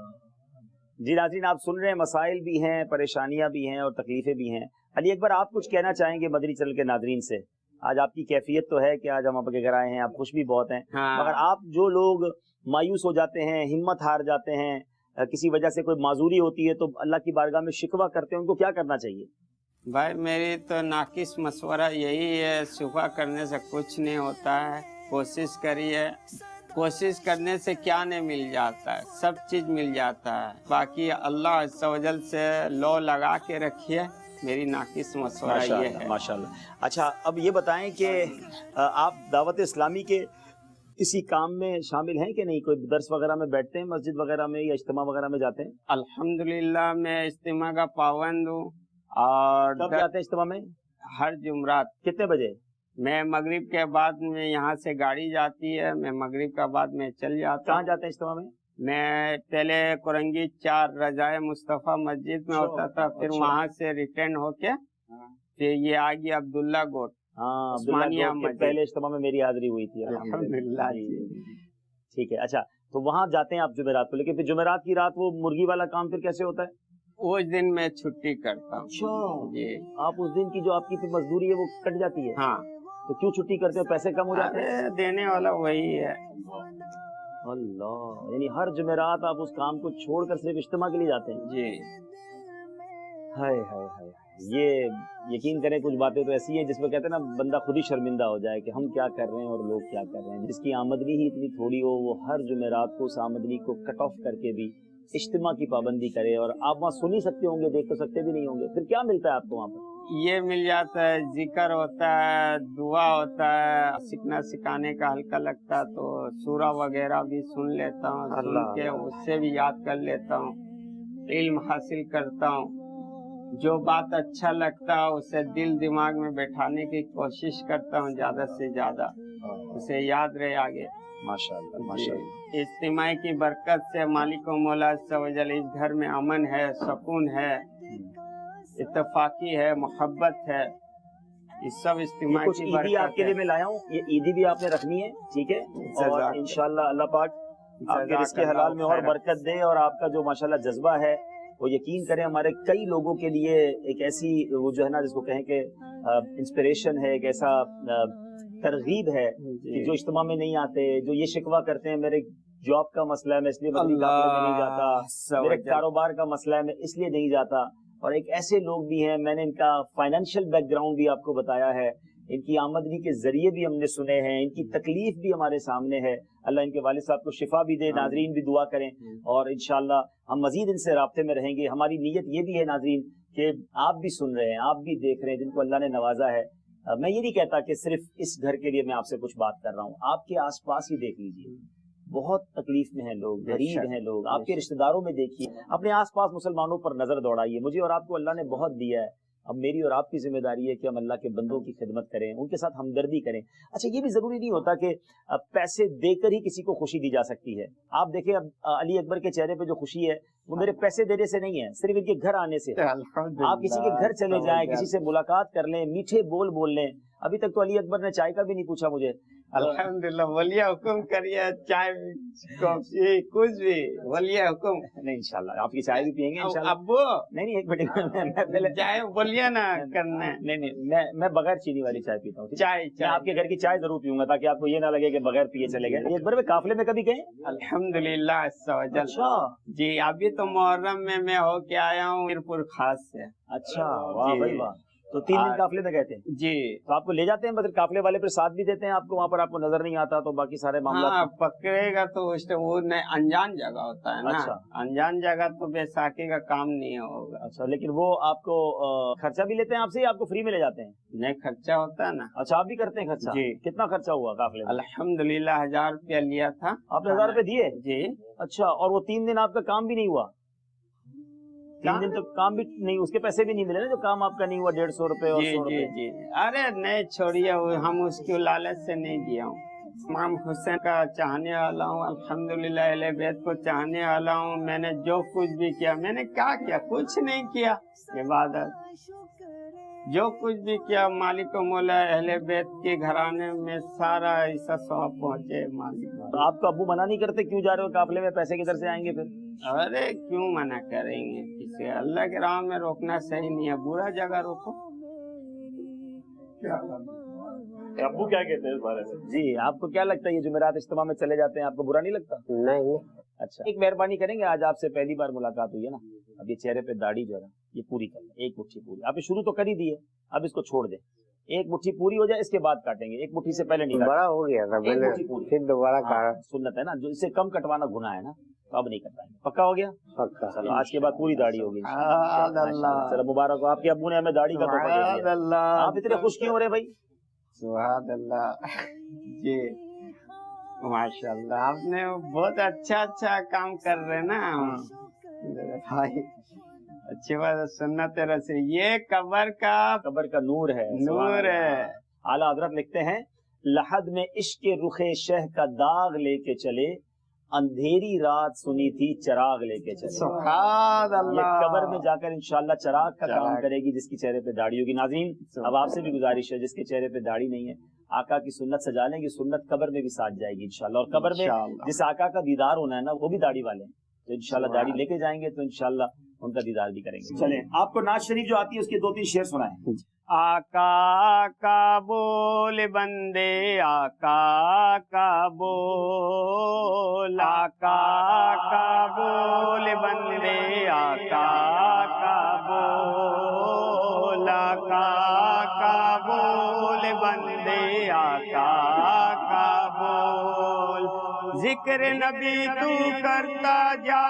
جی ناظرین، آپ سن رہے ہیں، مسائل بھی ہیں، پریشانیاں بھی ہیں اور تکلیفیں بھی ہیں۔ علی اکبر، آپ کچھ کہنا چاہیں گے مدنی چینل کے ناظرین سے؟ آج آپ کی کیفیت تو ہے کہ آج ہم آپ کے گھر آئے ہیں، آپ خوش بھی بہت ہیں، مگر آپ جو لوگ مایوس ہو جاتے ہیں، ہمت ہار جاتے ہیں، کسی وجہ سے کوئی معذوری ہوتی ہے تو اللہ کی بارگاہ میں شکوہ کرتے ہیں، ان کو کیا کرنا چاہیے؟ بھائی میری تو ناقص مشورہ یہی ہے، شکوہ کرنے سے کچھ نہیں ہوتا ہے، کوشش کریے، کوشش کرنے سے کیا نہیں مل جاتا ہے، سب چیز مل جاتا ہے۔ باقی اللہ عز و جل سے لو لگا کے رکھیے، میری ناقص مشورہ یہ ہے۔ ماشاءاللہ۔ اچھا، اب یہ بتائیں کہ آپ دعوت اسلامی کے کسی کام میں شامل ہیں کہ نہیں؟ کوئی درس وغیرہ میں بیٹھتے ہیں مسجد وغیرہ میں یا اجتماع وغیرہ میں جاتے ہیں؟ الحمدللہ میں اجتماع کا پابند ہوں، اور کب جاتے ہیں اجتماع میں؟ ہر جمعرات کتنے بجے؟ میں مغرب کے بعد میں یہاں سے گاڑی جاتی ہے، میں مغرب کے بعد میں چل جاتا کہاں ہوں۔ جاتے ہیں اجتماع میں؟ میں پہلے کرنگی 4 رضائے مصطفیٰ مسجد میں ہوتا تھا، پھر وہاں سے ریٹرن ہو کے پھر یہ آ گیا عبداللہ گوٹ، ہاں، عثمانیہ مسجد۔ پہلے اجتماع میں میری حاضری ہوئی تھی، الحمدللہ جی۔ ٹھیک ہے، اچھا، تو وہاں جاتے ہیں آپ جمعرات کو، لیکن پھر جمعرات کی رات وہ مرغی والا کام پھر کیسے ہوتا ہے؟ اس دن میں چھٹی کرتا ہوں۔ اچھا جی آپ اس دن کی جو آپ کی پھر مزدوری ہے وہ کٹ جاتی ہے؟ ہاں، تو کیوں چھٹی کرتے ہو؟ پیسے کم ہو جاتے ہیں؟ دینے والا وہی ہے۔ اللہ، یعنی ہر جمعرات آپ اس کام کو چھوڑ کر صرف اجتماع کے لیے جاتے ہیں؟ جی ہائے ہائے ہائے، یہ یقین کریں کچھ باتیں تو ایسی ہیں جس میں کہتے ہیں نا بندہ خود ہی شرمندہ ہو جائے کہ ہم کیا کر رہے ہیں اور لوگ کیا کر رہے ہیں۔ جس کی آمدنی ہی اتنی تھوڑی ہو، وہ ہر جمعرات کو اس آمدنی کو کٹ آف کر کے بھی اجتماع کی پابندی کرے، اور آپ وہاں سن ہی سکتے ہوں گے، دیکھ تو سکتے بھی نہیں ہوں گے، پھر کیا ملتا ہے آپ کو وہاں پر؟ یہ مل جاتا ہے، ذکر ہوتا ہے، دعا ہوتا ہے، سیکھنا سکھانے کا ہلکا لگتا ہے تو سورہ وغیرہ بھی سن لیتا ہوں، سن کے اس سے بھی یاد کر لیتا ہوں، علم حاصل کرتا ہوں، جو بات اچھا لگتا ہے اسے دل دماغ میں بیٹھانے کی کوشش کرتا ہوں، زیادہ سے زیادہ اسے یاد رہے آگے۔ ماشاءاللہ ماشاءاللہ۔ اجتماع کی برکت سے مالک و مولا عز و جل اس گھر میں امن ہے، سکون ہے، اتفاقی ہے، محبت ہے، اس سب اجتماع کچھ کی عیدی آپ برکت کے لیے ہے۔ میں لایا ہوں، یہ عیدی بھی آپ نے رکھنی ہے، ٹھیک ہے؟ اور انشاءاللہ اللہ پاک آپ کے رزق حلال میں اور برکت دے، اور آپ کا جو ماشاءاللہ جذبہ ہے وہ یقین کریں ہمارے کئی لوگوں کے لیے ایک ایسی وہ جو ہے نا جس کو کہیں کہ انسپریشن ہے، ایک ایسا ترغیب ہے کہ جو اجتماع میں نہیں آتے، جو یہ شکوہ کرتے ہیں میرے جاب کا مسئلہ ہے میں اس لیے مدنی قافلے میں نہیں جاتا، میرے کاروبار کا مسئلہ ہے میں اس لیے نہیں جاتا. اور ایک ایسے لوگ بھی ہیں، میں نے ان کا فائنینشیل بیک گراؤنڈ بھی آپ کو بتایا ہے، ان کی آمدنی کے ذریعے بھی ہم نے سنے ہیں، ان کی تکلیف بھی ہمارے سامنے ہے. اللہ ان کے والد صاحب کو شفا بھی دے. ناظرین بھی دعا کریں اور انشاءاللہ ہم مزید ان سے رابطے میں رہیں گے. ہماری نیت یہ بھی ہے ناظرین کہ آپ بھی سن رہے ہیں، آپ بھی دیکھ رہے ہیں، جن کو اللہ نے نوازا ہے. میں یہ نہیں کہتا کہ صرف اس گھر کے لیے میں آپ سے کچھ بات کر رہا ہوں، آپ کے آس پاس ہی دیکھ لیجیے، بہت تکلیف میں ہیں لوگ، غریب ہیں لوگ. آپ کے رشتہ داروں میں دیکھیے، اپنے آس پاس مسلمانوں پر نظر دوڑائیے. مجھے اور آپ کو اللہ نے بہت دیا ہے، اب میری اور آپ کی ذمہ داری ہے کہ ہم اللہ کے بندوں کی خدمت کریں، ان کے ساتھ ہمدردی کریں. اچھا یہ بھی ضروری نہیں ہوتا کہ پیسے دے کر ہی کسی کو خوشی دی جا سکتی ہے. آپ دیکھیں اب علی اکبر کے چہرے پہ جو خوشی ہے وہ میرے پیسے دینے سے نہیں ہے، صرف ان کے گھر آنے سے. آپ کسی کے گھر چلے جائیں، کسی سے ملاقات کر لیں، میٹھے بول بول لیں. ابھی تک تو علی اکبر نے چائے کا بھی نہیں پوچھا مجھے. الحمدللہ ولیہ حکم کریے، چائے کافی کچھ بھی ولیہ حکم. نہیں انشاءاللہ آپ کی چائے بھی پیئیں گے انشاءاللہ. ابو نہیں ایک منٹ، چائے بولیے نا کرنا. نہیں میں بغیر چینی والی چائے پیتا ہوں. چائے میں آپ کے گھر کی چائے ضرور پیوں گا تاکہ آپ کو یہ نہ لگے کہ بغیر پیے چلے گئے. ایک بار میں قافلے میں کبھی گئے؟ الحمدللہ اچھا جی ابھی تو محرم میں ہو کے آیا ہوں میرپور خاص سے. اچھا واہ بھائی واہ. تو 3 دن قافلے میں گئے تھے جی. تو آپ کو لے جاتے ہیں مطلب قافلے والے پہ ساتھ بھی دیتے ہیں آپ کو؟ وہاں پر آپ کو نظر نہیں آتا تو باقی سارے معاملات؟ ہاں پکڑے گا تو اس وہ انجان جگہ ہوتا ہے نا. اچھا. انجان جگہ تو بیساکھی کا کام نہیں ہوگا. اچھا لیکن وہ آپ کو خرچہ بھی لیتے ہیں آپ سے یا آپ کو فری میں لے جاتے ہیں؟ نہیں خرچہ ہوتا ہے نا. اچھا آپ بھی کرتے ہیں خرچہ؟ جی. کتنا خرچہ ہوا قافلے میں؟ الحمدللہ 1000 روپیہ لیا تھا. آپ نے 1000 روپے دیے؟ جی. اچھا اور وہ 3 دن آپ کا کام بھی نہیں ہوا؟ 3 دن تو کام بھی نہیں، اس کے پیسے بھی نہیں ملے نا جو کام آپ کا نہیں ہوا 150 روپے اور 100 روپے؟ جی. ارے نہیں چھوڑیے، ہم اس کی لالچ سے نہیں دیا ہوں. امام حسین کا چاہنے والا ہوں، الحمدللہ اہل بیت کو چاہنے والا ہوں. میں نے جو کچھ بھی کیا، میں نے کیا کیا؟ کچھ نہیں کیا. عبادت جو کچھ بھی کیا مالک و مولا اہل بیت کے گھرانے میں سارا ایسا ثواب پہنچے مالک. آپ کو ابو منع نہیں کرتے کیوں جا رہے ہو قافلے میں، پیسے کدھر سے آئیں گے پھر؟ ارے کیوں منع کریں گے کسی؟ اللہ کے راہ میں روکنا صحیح نہیں ہے، برا جگہ روکو. ابو کیا کہتے ہیں اس بارے میں؟ جی آپ کو کیا لگتا ہے یہ جمعرات اجتماع میں چلے جاتے ہیں، آپ کو برا نہیں لگتا؟ نہیں. اچھا ایک مہربانی کریں گے، آج آپ سے پہلی بار ملاقات ہوئی ہے نا، اب یہ چہرے پہ داڑھی جو ہے نا یہ پوری کر لیں، 1 مٹھی پوری. آپ نے شروع تو کر ہی دی ہے، اب اس کو چھوڑ دیں. 1 مٹھی پوری ہو جائے اس کے بعد کاٹیں گے، 1 مٹھی سے پہلے نہیں. بڑا ہو گیا تھا پھر دوبارہ سنت ہے نا، جو اس سے کم کٹوانا گناہ ہے نا، تو اب نہیں کٹوائیں گے. پکا ہو گیا؟ چلو آج کے بعد پوری داڑھی ہوگی. چلو مبارک ہو، آپ کے ابو نے ہمیں داڑھی کا تحفہ دے دیا. آپ اتنے خوش کیوں ہو رہے بھائی؟ سبحان اللہ. جی ماشاء اللہ آپ نے بہت اچھا کام کر رہے نا بھائی. اچھی بات. سنت رسول یہ قبر کا نور ہے. نور ہے. اعلیٰ حضرت لکھتے ہیں لحد میں عشق رخ شہ کا داغ لے کے چلے، اندھیری رات سنی تھی چراغ لے کے چلے. سبحان اللہ. یہ قبر میں جا کر انشاءاللہ چراغ کا کام کرے گی جس کی چہرے پہ داڑھی ہوگی. ناظرین اب آپ سے بھی گزارش ہے، جس کے چہرے پہ داڑھی نہیں ہے آقا کی سنت سجا لیں گی، سنت قبر میں بھی ساتھ جائے گی انشاءاللہ. اور قبر میں جس آقا کا دیدار ہونا ہے نا وہ بھی داڑھی والے ہیں، تو انشاءاللہ داڑھی لے کے جائیں گے تو انشاءاللہ ان کا دیدار بھی کریں گے. چلیں آپ کو نعت شریف جو آتی ہے اس کے 2-3 شعر سنائیں. آقا کا بول بندے آقا کا بول، آقا کا بول بندے آقا کا بول، آقا کا بول بندے آقا کا بول. ذکر نبی تو کرتا جا،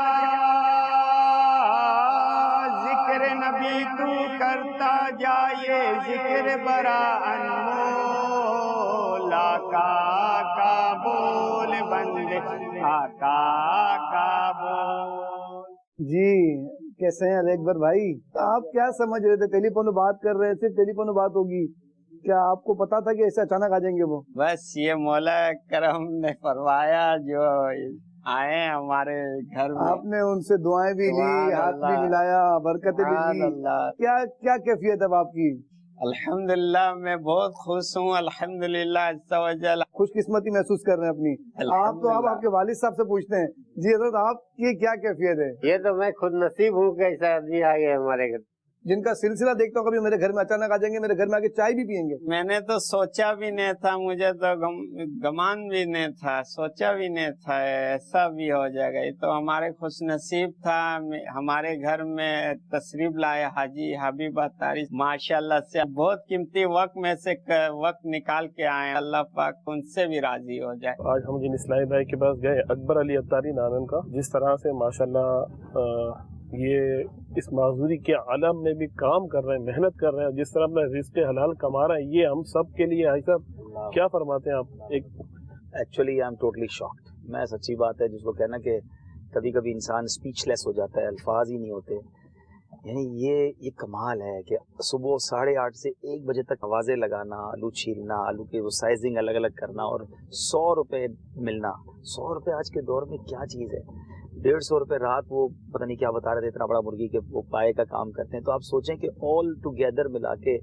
ذکر نبی تو کرتا جا، یہ ذکر بڑا انمول. آقا کا بول بندے آقا کا بول. جی کیسے ہیں علی اکبر بھائی؟ آپ کیا سمجھ رہے تھے؟ ٹیلی فون بات کر رہے تھے، ٹیلی فون بات ہوگی کیا آپ کو پتا تھا کہ ایسے اچانک آ جائیں گے وہ؟ بس یہ مولا کرم نے فرمایا، جو آئے ہمارے گھر میں. آپ نے ان سے دعائیں بھی لی، ہاتھ بھی ملایا، برکتیں بھی لی. کیا کیفیت ہے آپ کی؟ अल्हम्दुलिल्लाह मैं बहुत खुश हूँ, अल्हम्दुलिल्लाह अज़्ज़ा व जल। खुशकिस्मती महसूस कर रहे हैं अपनी। आप तो आप आपके वालिद साहब से पूछते हैं, जी हजरत आपकी क्या कैफियत है? ये तो मैं खुद नसीब हूँ कि ऐसा आदमी आ गया हमारे घर। जिनका सिलसिला देखता हूँ कभी मेरे घर में अचानक आ जाएंगे, मेरे घर में आके चाय भी पियेंगे। मैंने तो सोचा भी नहीं था, मुझे तो गमान भी नहीं था, सोचा भी नहीं था ऐसा भी हो जाएगा। ये तो हमारे खुश नसीब था। हमारे घर में तशरीफ लाए हाजी हबीब अत्तारी, माशाल्लाह से बहुत कीमती वक्त में से वक्त निकाल के आए। अल्लाह पाक उनसे भी राजी हो जाए। आज हम जिन इस्लामी भाई के पास गए, अकबर अली अत्तारी नानन का, जिस तरह से माशाल्लाह ये इस माजूरी के आलम में भी काम कर रहे हैं, मेहनत कर रहे हैं, जिस तरह अपना रिस्क हलाल कमा रहे हैं, ये हम सब के लिए भाई साहब क्या फरमाते हैं आप? Actually I am totally shocked. मैं सच्ची बात है जिसको कहना कि कभी कभी इंसान स्पीचलेस हो जाता है, अल्फाज ही नहीं होते। यानी ये कमाल है कि सुबह 8:30 से 1 बजे तक आवाज़ें लगाना, आलू छीलना, आलू की वो साइजिंग अलग अलग करना और 100 रुपये मिलना। 100 रुपये आज के दौर में क्या चीज़ है? 150 रुपये रात वो पता नहीं क्या बता रहे थे, इतना बड़ा मुर्गी के वो पाए का काम करते हैं। तो आप सोचें कि ऑल टुगेदर मिला के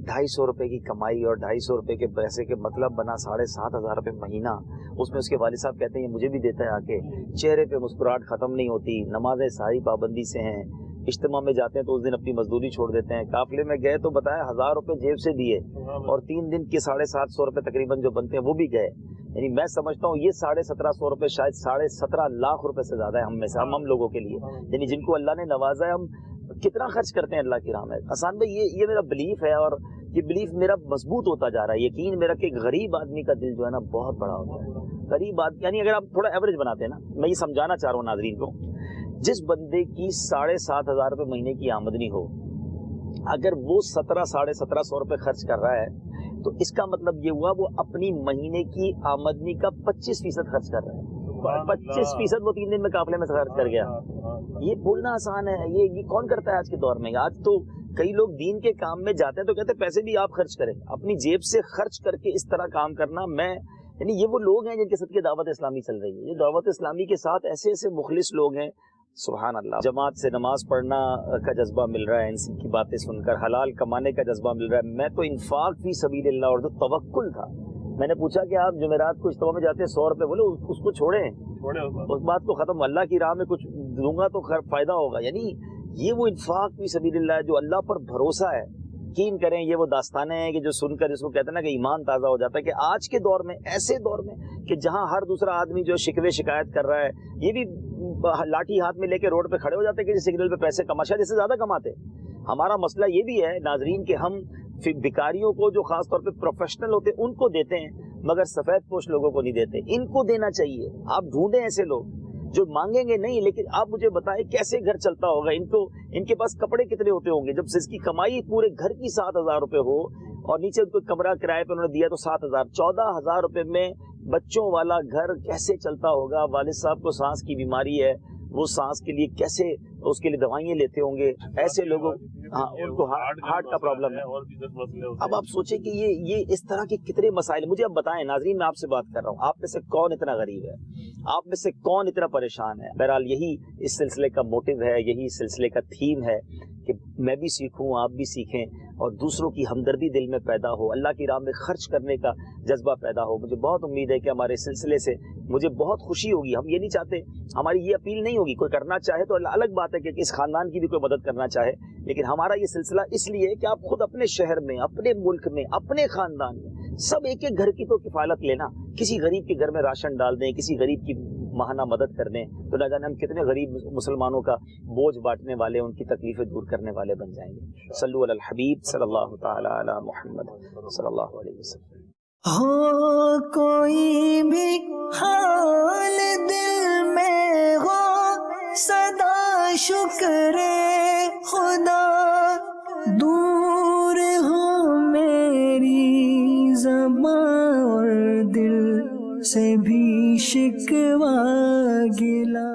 250 रुपये की कमाई और 250 रुपये के पैसे के मतलब बना 7,500 रुपये महीना। उसमें उसके वालिद साहब कहते हैं ये मुझे भी देता है आके। चेहरे पे मुस्कुराहट ख़त्म नहीं होती, नमाजें सारी पाबंदी से हैं, इज्तिमा में जाते हैं तो उस दिन अपनी मजदूरी छोड़ देते हैं। काफिले में गए तो बताया 1000 रुपये जेब से दिए और 3 दिन के 750 रुपये तकरीबन जो बनते हैं वो भी गए। यानी मैं समझता हूँ ये 1750 रुपये शायद 17.5 लाख रुपए से ज्यादा है हम में से, हम लोगों के लिए। यानी जिनको अल्लाह ने नवाजा है, हम कितना खर्च करते हैं अल्लाह की राह में। आसान भाई ये मेरा बिलीफ है और ये बिलीफ मेरा मजबूत होता जा रहा है। यकीन मेरा कि गरीब आदमी का दिल जो है ना बहुत बड़ा होता है। गरीब आदमी यानी अगर आप थोड़ा एवरेज बनाते हैं ना, मैं ये समझाना चाह रहा हूँ नाजरीन को, जिस बंदे की 7,500 रुपये महीने की आमदनी हो, अगर वो 1700-1750 रुपये खर्च कर रहा है तो इसका मतलब ये हुआ वो अपनी महीने की आमदनी का 25% खर्च कर रहा है। 25% वो 3 दिन में काफिले में खर्च कर गया। ये बोलना आसान है, ये कौन करता है आज के दौर में? आज तो कई लोग दीन के काम में जाते हैं तो कहते हैं पैसे भी आप खर्च करें, अपनी जेब से खर्च करके इस तरह काम करना। यानी ये वो लोग हैं जिनके साथ की दावत इस्लामी चल रही है। ये दावत इस्लामी के साथ ऐसे ऐसे मुखलिस लोग हैं, सुभान अल्लाह। जमात से नमाज पढ़ना का जज्बा मिल रहा है इनकी बातें सुनकर, हलाल कमाने का जज्बा मिल रहा है। मैं तो इन्फाक फी सबीलिल्लाह और जो तवक्कुल था, मैंने पूछा कि आप जुमेरात को इज्तिमा में जाते हैं 100 रुपये, बोले उसको छोड़ें, उस बात को खत्म, अल्लाह की राह में कुछ दूंगा तो फायदा होगा। यानी ये वो इन्फाक फी सबीलिल्लाह जो अल्लाह पर भरोसा है, यकीन करें ये वो दास्तानें हैं कि जो सुनकर जिसको कहते हैं ना कि ईमान ताज़ा हो जाता है। कि आज के दौर में, ऐसे दौर में कि जहां हर दूसरा आदमी जो शिकवे शिकायत कर रहा है, ये भी लाठी हाथ में लेके रोड पे खड़े हो जाते हैं कि सिग्नल पे पैसे कमा, शायद इससे ज्यादा कमाते। हमारा मसला ये भी है नाजरीन कि हम भिखारियों को जो खास तौर पे प्रोफेशनल होते हैं उनको देते हैं, मगर सफेद पोश लोगों को नहीं देते। इनको देना चाहिए। आप ढूंढें ऐसे लोग जो मांगेंगे नहीं, लेकिन आप मुझे बताएं कैसे घर चलता होगा। इनके पास कपड़े कितने होते होंगे जब इसकी कमाई पूरे घर की 7,000 रुपए हो और नीचे उनको कमरा किराए पे उन्होंने दिया तो 7,000, 14,000 रुपए में बच्चों वाला घर कैसे चलता होगा? वालिद साहब को सांस की बीमारी है, वो सांस के लिए कैसे उसके लिए दवाइयाँ लेते होंगे। ऐसे लोगों उनको हार्ट का प्रॉब्लम है। अब आप सोचें कि ये इस तरह के कितने मसाइल। मुझे अब बताएं नाजरीन, मैं आपसे बात कर रहा हूँ, आप में से कौन इतना गरीब है? आप में से कौन इतना परेशान है? बहरहाल यही इस सिलसिले का मोटिव है, यही इस सिलसिले का थीम है कि मैं भी सीखूं, आप भी सीखें और दूसरों की हमदर्दी दिल में पैदा हो, अल्लाह की राह में खर्च करने का जज्बा पैदा हो। मुझे बहुत उम्मीद है कि हमारे सिलसिले से मुझे बहुत खुशी होगी। हम ये नहीं चाहते, हमारी ये अपील नहीं होगी, कोई करना चाहे तो अलग बात है कि इस खानदान की भी कोई मदद करना चाहे, लेकिन हमारा ये सिलसिला इसलिए कि आप खुद अपने शहर में, अपने मुल्क में, अपने खानदान में सब एक एक घर की तो किफालत लेना। किसी गरीब के घर में राशन डाल दें, किसी गरीब की माहाना मदद कर दें, तो ना जाने हम कितने गरीब मुसलमानों का बोझ बांटने वाले, उनकी तकलीफें दूर करने वाले बन जाएंगे। सल्लु अलल हबीब सल्लल्लाहु तआला अला मुहम्मद सल्लल्लाहु अलैहि वसल्लम। हो कोई भी हाल दिल में हो, सदा शुक्र खुदा, दूर हो मेरी ज़बां और दिल से भी शिकवा गिला।